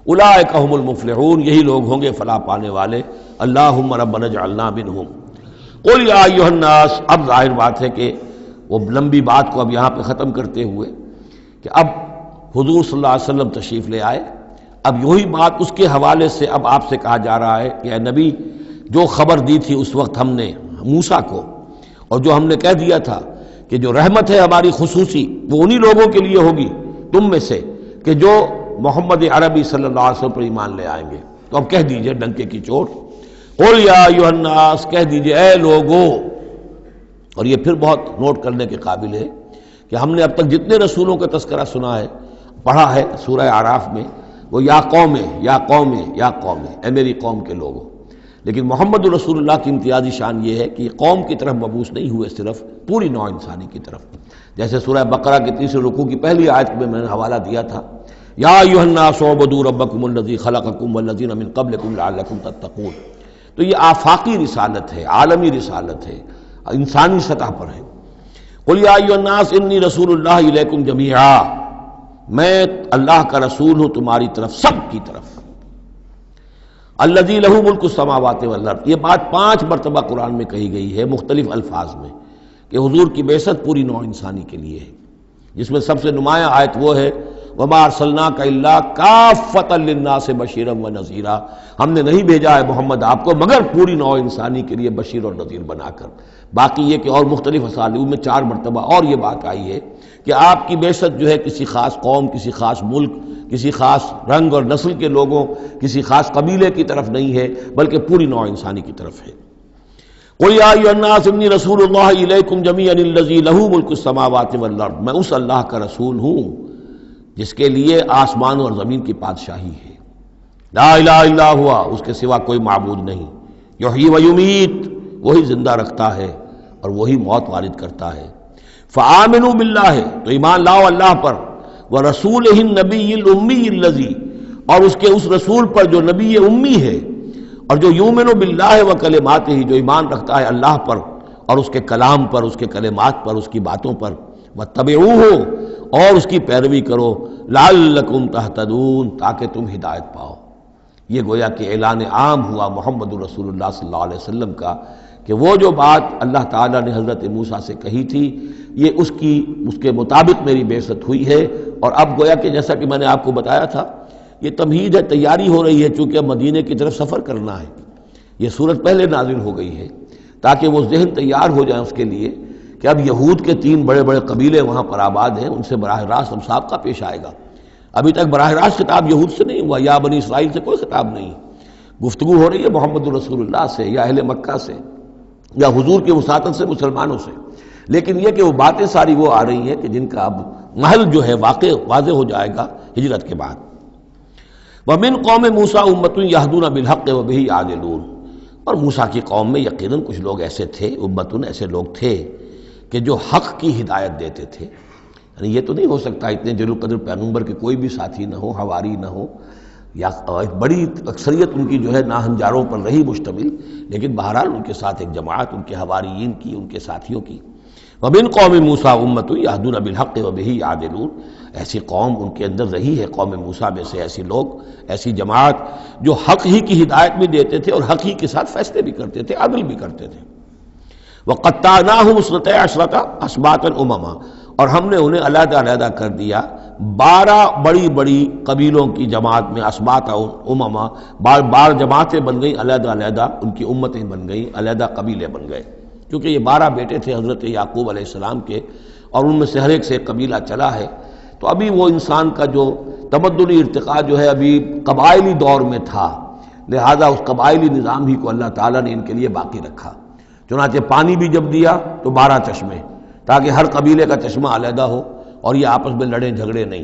اولئک ھم المفلحون، یہی لوگ ہوں گے فلاح پانے والے۔ اللہم ربنا اجعلنا منہم۔ قل یا ایھا الناس، اب ظاہر بات ہے کہ وہ لمبی بات کو اب یہاں پہ ختم کرتے ہوئے کہ اب حضور صلی اللہ علیہ وسلم تشریف لے آئے، اب یہی بات اس کے حوالے سے اب آپ سے کہا جا رہا ہے کہ اے نبی، جو خبر دی تھی اس وقت ہم نے موسیٰ کو، اور جو ہم نے کہہ دیا تھا کہ جو رحمت ہے ہماری خصوصی وہ انہی لوگوں کے لیے ہوگی تم میں سے کہ جو محمد عربی صلی اللہ علیہ وسلم پر ایمان لے آئیں گے۔ تو اب کہہ دیجئے ڈنکے کی چوٹ، قل یا ایھا الناس، کہہ دیجئے اے لوگو۔ اور یہ پھر بہت نوٹ کرنے کے قابل ہے کہ ہم نے اب تک جتنے رسولوں کا تذکرہ سنا ہے، پڑھا ہے سورہ اعراف میں، وہ یا قوم یا قوم یا قوم، اے میری قوم کے لوگوں۔ لیکن محمد رسول اللہ کی امتیازی شان یہ ہے کہ یہ قوم کی طرف مبعوث نہیں ہوئے، صرف پوری نوع انسانی کی طرف۔ جیسے سورہ بقرہ کے تیسرے رکوع کی پہلی آیت میں نے حوالہ دیا تھا، یا ایھا الناس اعبدوا ربکم الذی خلقکم والذین من قبلکم لعلکم تتقون۔ تو یہ آفاقی رسالت ہے، عالمی رسالت ہے، انسانی سطح پر ہے۔ قل یا ایھا الناس انی رسول اللہ الیکم جمیعا، میں اللہ کا رسول ہوں تمہاری طرف، سب کی طرف۔ الذی لہ ملک السماوات والارض، یہ بات 5 مرتبہ قرآن میں کہی گئی ہے مختلف الفاظ میں کہ حضور کی بعثت پوری نوع انسانی کے لیے ہے، جس میں سب سے نمایاں آیت وہ ہے وما ارسلناک الا کافۃ للناس بشیرا ونذیرا، ہم نے نہیں بھیجا ہے محمد آپ کو مگر پوری نوع انسانی کے لیے بشیر اور نذیر بنا کر۔ باقی یہ کہ اور مختلف اسالیب میں 4 مرتبہ اور یہ بات آئی ہے کہ آپ کی بعثت جو ہے کسی خاص قوم، کسی خاص ملک، کسی خاص رنگ اور نسل کے لوگوں، کسی خاص قبیلے کی طرف نہیں ہے، بلکہ پوری نوع انسانی کی طرف ہے۔ قل یا ایھا الناس انی رسول اللہ الیکم جمیعا الذی لہ ملک السماوات والارض، میں اس اللہ کا رسول ہوں جس کے لیے آسمان اور زمین کی بادشاہی ہے۔ لا الہ الا ہوا، اس کے سوا کوئی معبود نہیں۔ یحیی و یمیت، وہی زندہ رکھتا ہے اور وہی موت وارد کرتا ہے۔ فآمنوا باللہ، تو ایمان لاؤ اللہ پر، ورسولہ النبی الامی الذی، اور اس کے اس رسول پر جو نبی امی ہے، اور جو یؤمن باللہ وکلماتہ، جو ایمان رکھتا ہے اللہ پر اور اس کے کلام پر، اس کے کلمات پر، اس کی باتوں پر، واتبعوہ، اور اس کی پیروی کرو، لعلکم تہتدون، تاکہ تم ہدایت پاؤ۔ یہ گویا کہ اعلان عام ہوا محمد رسول اللہ صلی اللہ علیہ وسلم کا کہ وہ جو بات اللہ تعالیٰ نے حضرت موسیٰ سے کہی تھی، یہ اس کے مطابق میری بعثت ہوئی ہے۔ اور اب گویا کہ جیسا کہ میں نے آپ کو بتایا تھا، یہ تمہید ہے، تیاری ہو رہی ہے، چونکہ اب مدینے کی طرف سفر کرنا ہے۔ یہ صورت پہلے نازل ہو گئی ہے تاکہ وہ ذہن تیار ہو جائے اس کے لیے کہ اب یہود کے 3 بڑے بڑے قبیلے وہاں پر آباد ہیں، ان سے براہ راست اب سابقہ پیش آئے گا۔ ابھی تک براہ راست خطاب یہود سے نہیں ہوا، یا بنی اسرائیل سے کوئی خطاب نہیں، گفتگو ہو رہی ہے محمد رسول اللہ سے یا اہل مکہ سے یا حضور کی وساطت سے مسلمانوں سے۔ لیکن یہ کہ وہ باتیں ساری وہ آ رہی ہیں کہ جن کا اب محل جو ہے واضح ہو جائے گا ہجرت کے بعد۔ وَمِن قوم موسیٰ امۃ یہدون بالحق وبہ یعدلون، اور موسیٰ کی قوم میں یقیناً کچھ لوگ ایسے تھے، امتن ایسے لوگ تھے کہ جو حق کی ہدایت دیتے تھے۔ یعنی یہ تو نہیں ہو سکتا اتنے جلیل القدر پیغمبر کے کوئی بھی ساتھی نہ ہو، حواری نہ ہو، یا بڑی اکثریت ان کی جو ہے ناہنجاروں پر رہی مشتمل، لیکن بہرحال ان کے ساتھ ایک جماعت ان کے حواریین کی، ان کے ساتھیوں کی۔ وَمِن قوم موسیٰ امۃ یہدون بالحق وبہ یعدلون، ایسی قوم ان کے اندر رہی ہے، قوم موسیٰ میں سے ایسی لوگ، ایسی جماعت جو حق ہی کی ہدایت بھی دیتے تھے اور حق ہی کے ساتھ فیصلے بھی کرتے تھے، عدل بھی کرتے تھے۔ وَقَطَّعْنَاهُمْ اثْنَتَيْ عَشْرَةَ أَسْبَاطًا أُمَمًا، اور ہم نے انہیں علیحدہ علیحدہ کر دیا 12 بڑی بڑی قبیلوں کی جماعت میں، اسباط امما، بار جماعتیں بن گئیں، علیحدہ علیحدہ ان کی امتیں بن گئیں، علیحدہ قبیلے بن گئے، کیونکہ یہ 12 بیٹے تھے حضرت یعقوب علیہ السلام کے، اور ان میں سے ہر ایک سے ایک قبیلہ چلا ہے۔ تو ابھی وہ انسان کا جو تمدنی ارتقاء جو ہے ابھی قبائلی دور میں تھا، لہذا اس قبائلی نظام ہی کو اللہ تعالیٰ نے ان کے لیے باقی رکھا۔ چنانچہ پانی بھی جب دیا تو 12 چشمے، تاکہ ہر قبیلے کا چشمہ علیحدہ ہو اور یہ آپس میں لڑیں جھگڑے نہیں۔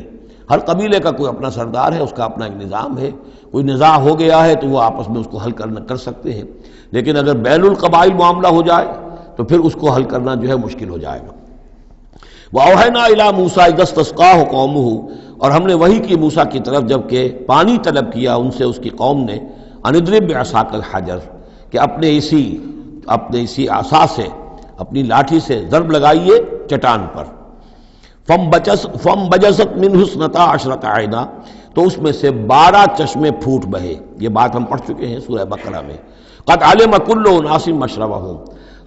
ہر قبیلے کا کوئی اپنا سردار ہے، اس کا اپنا ایک نظام ہے، کوئی نزاع ہو گیا ہے تو وہ آپس میں اس کو حل کر سکتے ہیں، لیکن اگر بین القبائل معاملہ ہو جائے تو پھر اس کو حل کرنا جو ہے مشکل ہو جائے گا۔ وَأَوْحَيْنَا إِلَىٰ مُوسَىٰ إِذْ اسْتَسْقَاهُ قَوْمُهُ، اور ہم نے وحی کی موسیٰ کی طرف جب کہ پانی طلب کیا ان سے اس کی قوم نے، أَنِ اضْرِب بِعَصَاكَ الْحَجَرَ، کہ اپنے اسی عصا سے، اپنی لاٹھی سے ضرب لگائیے چٹان پر۔ فَانْبَجَسَتْ مِنْهُ اثْنَتَا عَشْرَةَ عَيْنًا، تو اس میں سے 12 چشمے پھوٹ بہے۔ یہ بات ہم پڑھ چکے ہیں سورہ بقرہ میں۔ قَدْ عَلِمَ كُلُّ أُنَاسٍ مَشْرَبَهُمْ،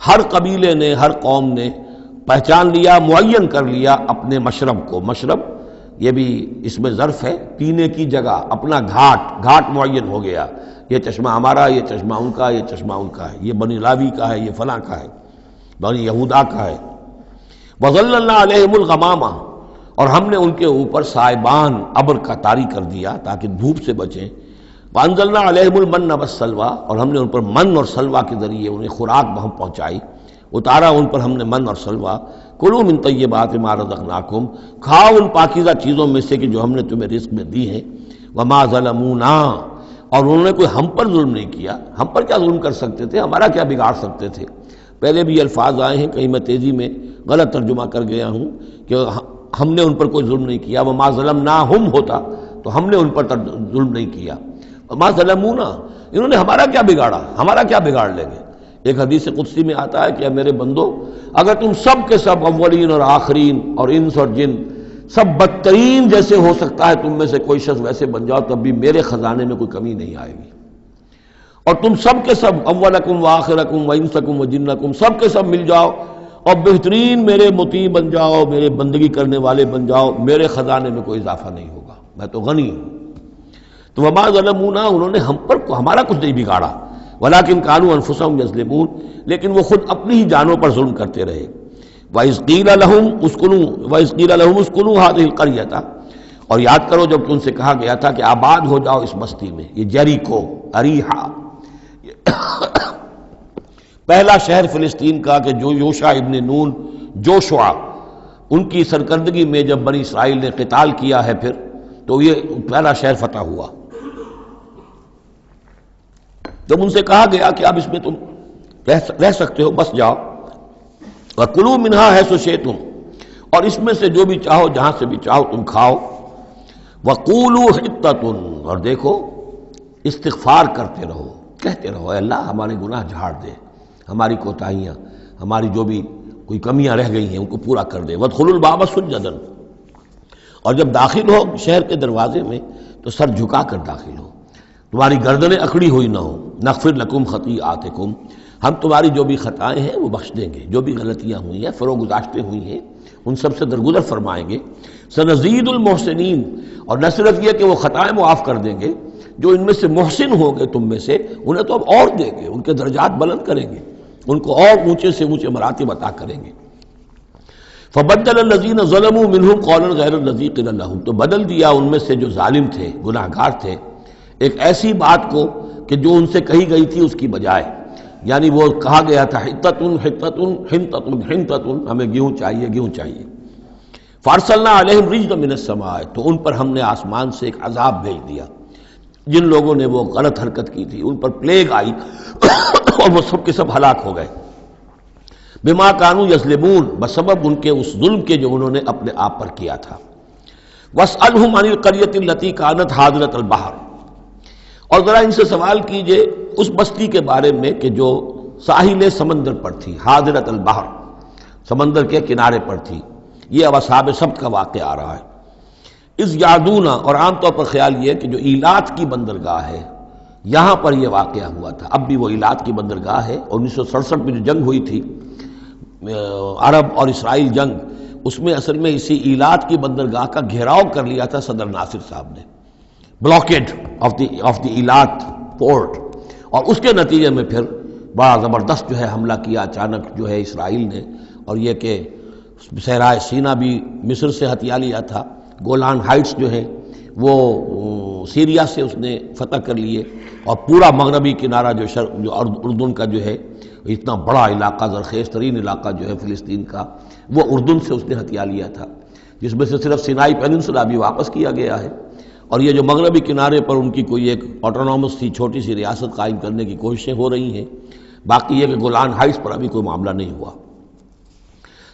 ہر قبیلے نے، ہر قوم نے پہچان لیا، معین کر لیا اپنے مشرب کو۔ مشرب یہ بھی اس میں ظرف ہے، پینے کی جگہ، اپنا گھاٹ معین ہو گیا، یہ چشمہ ہمارا، یہ چشمہ ان کا، یہ چشمہ ان کا ہے، یہ بنی لاوی کا ہے، یہ فلاں کا ہے، بنی یہودا کا ہے۔ وَظَلَّلْنَا عَلَيْهِمُ الْغَمَامَ، اور ہم نے ان کے اوپر سائبان ابر کا طاری کر دیا تاکہ دھوپ سے بچیں. وانزلنا علیہم المن والسلویٰ، اور ہم نے ان پر من اور سلویٰ کے ذریعے انہیں خوراک بہم پہنچائی، اتارا ان پر ہم نے من اور سلویٰ. کلوا من طیبات ما رزقناکم، کھاؤ ان پاکیزہ چیزوں میں سے کہ جو ہم نے تمہیں رزق میں دی ہیں. وما ظلمونا، اور انہوں نے کوئی ہم پر ظلم نہیں کیا. ہم پر کیا ظلم کر سکتے تھے، ہمارا کیا بگاڑ سکتے تھے. پہلے بھی الفاظ آئے ہیں، کہیں میں تیزی میں غلط ترجمہ کر گیا ہوں کہ ہم نے ان پر کوئی ظلم نہیں کیا. وما ظلمناہم ہوتا تو ہم نے ان پر ظلم نہیں کیا. وما ظلمونا، انہوں نے ہمارا کیا بگاڑا، ہمارا کیا بگاڑ لیں گے. ایک حدیث قدسی میں آتا ہے کہ اے میرے بندو، اگر تم سب کے سب اولین اور آخرین اور انس اور جن سب بدترین جیسے ہو سکتا ہے تم میں سے کوئی شخص ویسے بن جاؤ تب بھی میرے خزانے میں کوئی کمی نہیں آئے گی. اور تم سب کے سب اولکم و آخرکم و انسکم و جنکم سب کے سب مل جاؤ اور بہترین میرے مطیع بن جاؤ، میرے بندگی کرنے والے بن جاؤ، میرے خزانے میں کوئی اضافہ نہیں ہوگا، میں تو غنی ہوں. تو وما ظلمونا، انہوں نے ہم پر ہمارا کچھ نہیں بگاڑا. ولیکن کانوا انفسہم یظلمون، لیکن وہ خود اپنی ہی جانوں پر ظلم کرتے رہے. وَإِذْ قِيلَ لَهُمُ اسْكُنُوا هَٰذِهِ الْقَرْيَةَ، اور یاد کرو جب کہ ان سے کہا گیا تھا کہ آباد ہو جاؤ اس بستی میں. یہ جیریکو، اریحا، پہلا شہر فلسطین کا کہ جو یوشع ابن نون جوشع ان کی سرکردگی میں جب بنی اسرائیل نے قتال کیا ہے پھر تو یہ پہلا شہر فتح ہوا. جب ان سے کہا گیا کہ اب اس میں تم رہ سکتے ہو، بس جاؤ. وَكُلُوا مِنْهَا حَيْثُ شِئْتُمْ، اور اس میں سے جو بھی چاہو جہاں سے بھی چاہو تم کھاؤ. وَقُولُوا حِطَّةٌ، اور دیکھو استغفار کرتے رہو، کہتے رہو اے اللہ ہمارے گناہ جھاڑ دے، ہماری کوتاہیاں، ہماری جو بھی کوئی کمیاں رہ گئی ہیں ان کو پورا کر دے. وَادْخُلُوا الْبَابَ سُجَّدًا، اور جب داخل ہو شہر کے دروازے میں تو سر جھکا کر داخل ہو، تمہاری گردنیں اکڑی ہوئی نہ ہوں. نغفر لکم خطیئاتکم، ہم تمہاری جو بھی خطائیں ہیں وہ بخش دیں گے، جو بھی غلطیاں ہوئی ہیں فروغ گزاشتیں ہوئی ہیں ان سب سے درگزر فرمائیں گے. سنزید المحسنین، اور نہ صرف یہ کہ وہ خطائیں معاف کر دیں گے، جو ان میں سے محسن ہوں گے تم میں سے انہیں تو اب اور دیں گے، ان کے درجات بلند کریں گے، ان کو اور اونچے سے اونچے مراتب عطا کریں گے. فبدل الذین ظلموا منہم قولا غیر الذی قیل لہم، تو بدل دیا ان میں سے جو ظالم تھے، گناہ گار تھے، ایک ایسی بات کو کہ جو ان سے کہی گئی تھی اس کی بجائے. یعنی وہ کہا گیا تھا حطۃ حطۃ حنطۃ حنطۃ، ہمیں گیہوں چاہیے گیہوں چاہیے. فارسلنا علیہم رجزا من السماء، تو ان پر ہم نے آسمان سے ایک عذاب بھیج دیا. جن لوگوں نے وہ غلط حرکت کی تھی ان پر پلیگ آئی اور وہ سب کے سب ہلاک ہو گئے. بما کانوا یظلمون، بسبب ان کے اس ظلم کے جو انہوں نے اپنے آپ پر کیا تھا. واسألہم عن القریۃ التی کانت حاضرۃ البحر، اور ذرا ان سے سوال کیجئے اس بستی کے بارے میں کہ جو ساحل سمندر پر تھی، حاضرۃ البحر، سمندر کے کنارے پر تھی. یہ اب اصحاب سبت کا واقعہ آ رہا ہے. اس یادونا، اور عام طور پر خیال یہ کہ جو ایلات کی بندرگاہ ہے یہاں پر یہ واقعہ ہوا تھا. اب بھی وہ ایلات کی بندرگاہ ہے. 1967 میں جو جنگ ہوئی تھی عرب اور اسرائیل جنگ، اس میں اصل میں اسی ایلات کی بندرگاہ کا گھیراؤ کر لیا تھا صدر ناصر صاحب نے، بلاکیڈ آف دی ایلات پورٹ، اور اس کے نتیجے میں پھر بڑا زبردست جو ہے حملہ کیا اچانک جو ہے اسرائیل نے. اور یہ کہ صحرائے سینا بھی مصر سے ہتھیا لیا تھا، گولان ہائٹس جو ہیں وہ سیریا سے اس نے فتح کر لیے، اور پورا مغربی کنارہ جو اردن کا جو ہے اتنا بڑا علاقہ، زرخیز ترین علاقہ جو ہے فلسطین کا، وہ اردن سے اس نے ہتھیا لیا تھا، جس میں سے صرف سینائی پیننسولا بھی واپس کیا گیا ہے. اور یہ جو مغربی کنارے پر ان کی کوئی ایک آٹونومس سی چھوٹی سی ریاست قائم کرنے کی کوششیں ہو رہی ہیں. باقی یہ کہ گولان ہائٹس پر ابھی کوئی معاملہ نہیں ہوا.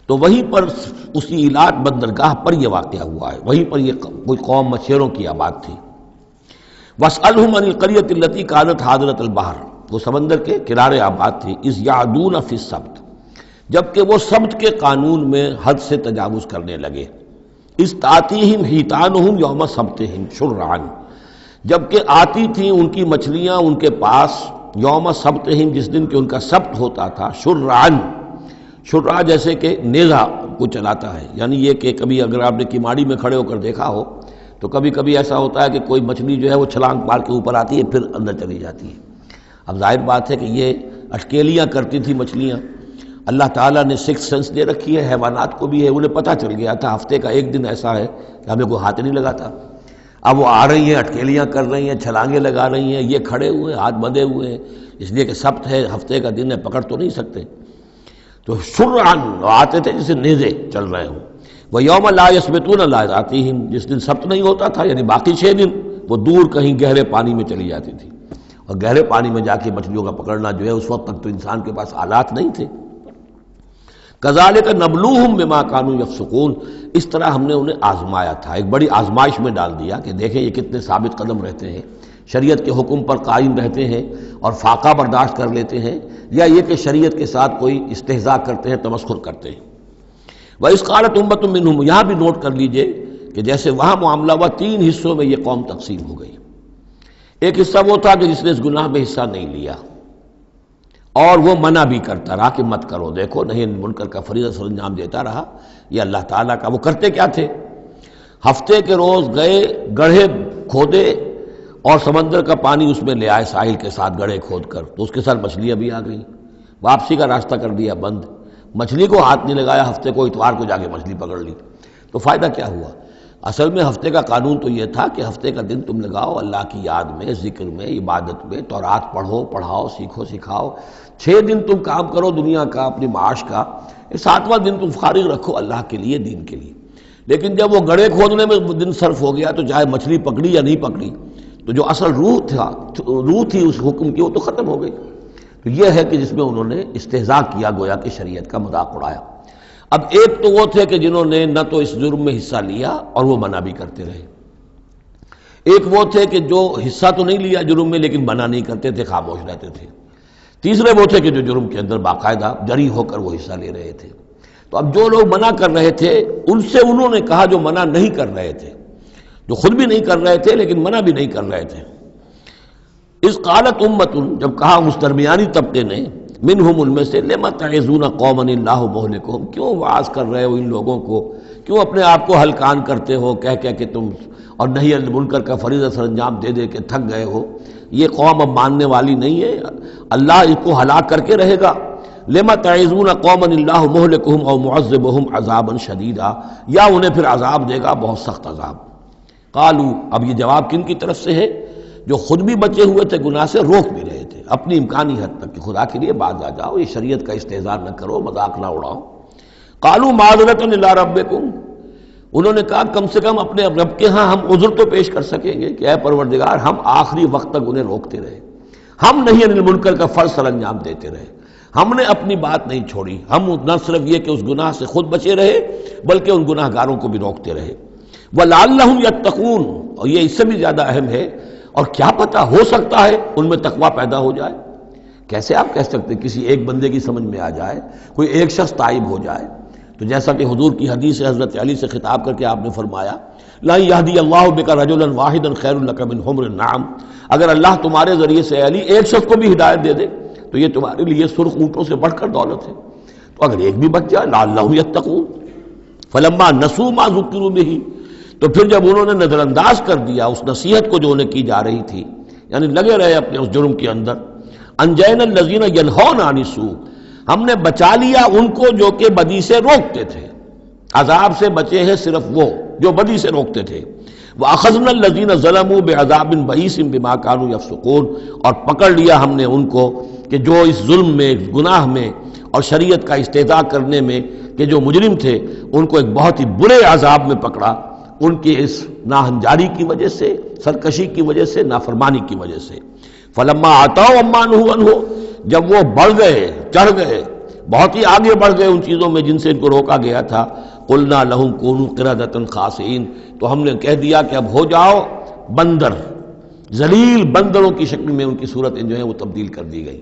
تو وہیں پر اسی ایلات بندرگاہ پر یہ واقعہ ہوا ہے، وہیں پر یہ کوئی قوم مچھیروں کی آباد تھی. واسألہم عن القریۃ التی کانت حاضرۃ البحر، وہ سمندر کے کنارے آباد تھی. اذ یعدون فی السبت، جبکہ وہ سبت کے قانون میں حد سے تجاوز کرنے لگے. اذ تأتیہم حیتانہم یوم سبتہم شرعا، جبکہ آتی تھیں ان کی مچھلیاں ان کے پاس یوم سبتہم، جس دن کہ ان کا سبت ہوتا تھا. شرعا، شرع جیسے کہ نیزہ کو چلاتا ہے، یعنی یہ کہ کبھی اگر آپ نے کماڑی میں کھڑے ہو کر دیکھا ہو تو کبھی کبھی ایسا ہوتا ہے کہ کوئی مچھلی جو ہے وہ چھلانگ مار کے اوپر آتی ہے پھر اندر چلی جاتی ہے. اب ظاہر بات ہے کہ یہ اٹکیلیاں کرتی تھی مچھلیاں، اللہ تعالیٰ نے سکس سینس دے رکھی ہے، حیوانات کو بھی ہے، انہیں پتہ چل گیا تھا ہفتے کا ایک دن ایسا ہے کہ ہمیں کوئی ہاتھ نہیں لگاتا۔ اب وہ آ رہی ہیں، اٹکیلیاں کر رہی ہیں، چھلانگیں لگا رہی ہیں، یہ کھڑے ہوئے ہاتھ بندھے ہوئے ہیں، اس لیے کہ سبت ہے، ہفتے کا دن ہے، پکڑ تو نہیں سکتے۔ تو شرعاً آتے تھے جیسے نیزے چل رہے ہوں۔ وہ یوم لا یثبتون لا یاتیہم، جس دن سبت نہیں ہوتا تھا یعنی باقی 6 دن وہ دور کہیں گہرے پانی میں چلی جاتی تھی، اور گہرے پانی میں جا کے مچھلیوں کا پکڑنا جو ہے اس وقت تک تو انسان کے پاس آلات نہیں تھے۔ کذالک نبلوہم بما کانوا یفسقون، اس طرح ہم نے انہیں آزمایا تھا، ایک بڑی آزمائش میں ڈال دیا کہ دیکھیں یہ کتنے ثابت قدم رہتے ہیں، شریعت کے حکم پر قائم رہتے ہیں اور فاقہ برداشت کر لیتے ہیں، یا یہ کہ شریعت کے ساتھ کوئی استہزاء کرتے ہیں، تمسخر کرتے ہیں۔ وَإِذْ قَالَتْ أُمَّةٌ مِّنْهُمْ، یہاں بھی نوٹ کر لیجئے کہ جیسے وہاں معاملہ ہوا 3 حصوں میں یہ قوم تقسیم ہو گئی۔ ایک حصہ وہ تھا کہ جس نے اس گناہ میں حصہ نہیں لیا اور وہ منع بھی کرتا رہا کہ مت کرو، دیکھو نہیں منکر کا فریضہ سر انجام دیتا رہا، یہ اللہ تعالیٰ کا۔ وہ کرتے کیا تھے؟ ہفتے کے روز گئے، گڑھے کھودے اور سمندر کا پانی اس میں لے آئے ساحل کے ساتھ گڑھے کھود کر، تو اس کے ساتھ مچھلیاں بھی آ گئیں، واپسی کا راستہ کر دیا بند، مچھلی کو ہاتھ نہیں لگایا، ہفتے کو اتوار کو جا کے مچھلی پکڑ لی، تو فائدہ کیا ہوا؟ اصل میں ہفتے کا قانون تو یہ تھا کہ ہفتے کا دن تم لگاؤ اللہ کی یاد میں، ذکر میں، عبادت میں، تورات پڑھو، پڑھاؤ، سیکھو، سکھاؤ۔ 6 دن تم کام کرو دنیا کا، اپنی معاش کا، 7واں دن تم فارغ رکھو اللہ کے لیے، دین کے لیے۔ لیکن جب وہ گڑھے کھودنے میں دن صرف ہو گیا تو چاہے مچھلی پکڑی یا نہیں پکڑی، تو جو اصل روح تھی اس حکم کی وہ تو ختم ہو گئی۔ تو یہ ہے کہ جس میں انہوں نے استہزاء کیا، گویا کہ شریعت کا مذاق اڑایا۔ اب ایک تو وہ تھے کہ جنہوں نے نہ تو اس جرم میں حصہ لیا اور وہ منع بھی کرتے رہے، ایک وہ تھے کہ جو حصہ تو نہیں لیا جرم میں لیکن منع نہیں کرتے تھے، خاموش رہتے تھے، تیسرے وہ تھے کہ جو جرم کے اندر باقاعدہ جری ہو کر وہ حصہ لے رہے تھے۔ تو اب جو لوگ منع کر رہے تھے ان سے انہوں نے کہا جو منع نہیں کر رہے تھے، جو خود بھی نہیں کر رہے تھے لیکن منع بھی نہیں کر رہے تھے۔ اذ قالت امۃ، جب کہا اس درمیانی طبقے نے، منہم ان میں سے، لم تعظون قوما اللہ مہلکہم، کیوں وعظ کر رہے ہو ان لوگوں کو، کیوں اپنے آپ کو ہلکان کرتے ہو کہہ کہہ کہ تم اور نہی عن المنکر کا فریضہ سر انجام دے دے کے تھک گئے ہو، یہ قوم اب ماننے والی نہیں ہے، اللہ اس کو ہلاک کر کے رہے گا۔ لم تعظون قوما اللہ مہلکہم او معذبہم عذابا شدیدا، یا انہیں پھر عذاب دے گا بہت سخت عذاب۔ قالوا، اب یہ جواب کن کی طرف سے ہے؟ جو خود بھی بچے ہوئے تھے گناہ سے، روک بھی رہے تھے اپنی امکانی حد تک کہ خدا کے لیے باز آ جاؤ، یہ شریعت کا استہزاء نہ کرو، مذاق نہ اڑاؤ۔ قالوا معذرۃ الی ربکم، انہوں نے کہا کم سے کم اپنے رب کے ہاں ہم عذر تو پیش کر سکیں گے کہ اے پروردگار ہم آخری وقت تک انہیں روکتے رہے، ہم نہیں عن المنکر کا فرض سر انجام دیتے رہے، ہم نے اپنی بات نہیں چھوڑی، ہم نہ صرف یہ کہ اس گناہ سے خود بچے رہے بلکہ ان گناہ گاروں کو بھی روکتے رہے۔ وَلَعَلَّهُمْ يَتَّقُونَ، اور یہ اس سے بھی زیادہ اہم ہے، اور کیا پتہ ہو سکتا ہے ان میں تقویٰ پیدا ہو جائے۔ کیسے آپ کہہ سکتے کسی ایک بندے کی سمجھ میں آ جائے، کوئی ایک شخص تائب ہو جائے؟ تو جیسا کہ حضور کی حدیث حضرت علی سے خطاب کر کے آپ نے فرمایا، لا یہدی اللہ بک رجلا واحدا خیر لک من حمر النعم، اگر اللہ تمہارے ذریعے سے علی ایک شخص کو بھی ہدایت دے دے تو یہ تمہارے لیے سرخ اونٹوں سے بڑھ کر دولت ہے۔ تو اگر ایک بھی بچ جائے، لعلہم یتقون، فلما نسوا ما ذکروا بہ، تو پھر جب انہوں نے نظر انداز کر دیا اس نصیحت کو جو انہیں کی جا رہی تھی، یعنی لگے رہے اپنے اس جرم کے اندر، انجینا الذین ینہون عن السوء، ہم نے بچا لیا ان کو جو کہ بدی سے روکتے تھے، عذاب سے بچے ہیں صرف وہ جو بدی سے روکتے تھے۔ وَأَخَذْنَا الَّذِينَ ظَلَمُوا بِعَذَابٍ بَئِيسٍ بِمَا كَانُوا يَفْسُقُونَ، اور پکڑ لیا ہم نے ان کو کہ جو اس ظلم میں، گناہ میں اور شریعت کا استہزاء کرنے میں کہ جو مجرم تھے، ان کو ایک بہت ہی برے عذاب میں پکڑا، ان کی اس ناہنجاری کی وجہ سے، سرکشی کی وجہ سے، نافرمانی کی وجہ سے۔ فلما آتوا عما نہوا عنہ، جب وہ بڑھ گئے، چڑھ گئے، بہت ہی آگے بڑھ گئے ان چیزوں میں جن سے ان کو روکا گیا تھا، قلنا لہم کونوا قردۃ خاسئین، تو ہم نے کہہ دیا کہ اب ہو جاؤ بندر، ذلیل بندروں کی شکل میں ان کی صورتیں جو ہیں وہ تبدیل کر دی گئی۔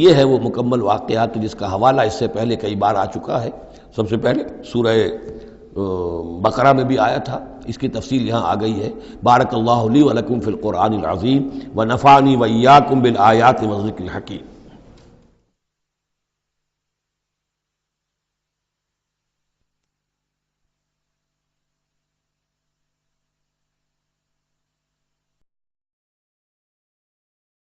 یہ ہے وہ مکمل واقعات جس کا حوالہ اس سے پہلے کئی بار آ چکا ہے۔ سب سے پہلے سورہ بقرہ میں بھی آیا تھا، اس کی تفصیل یہاں آ گئی ہے۔ بارک اللہ لی ولکم فی القرآن العظیم ونفعنی وإیاکم بالآیات والذکر الحکیم۔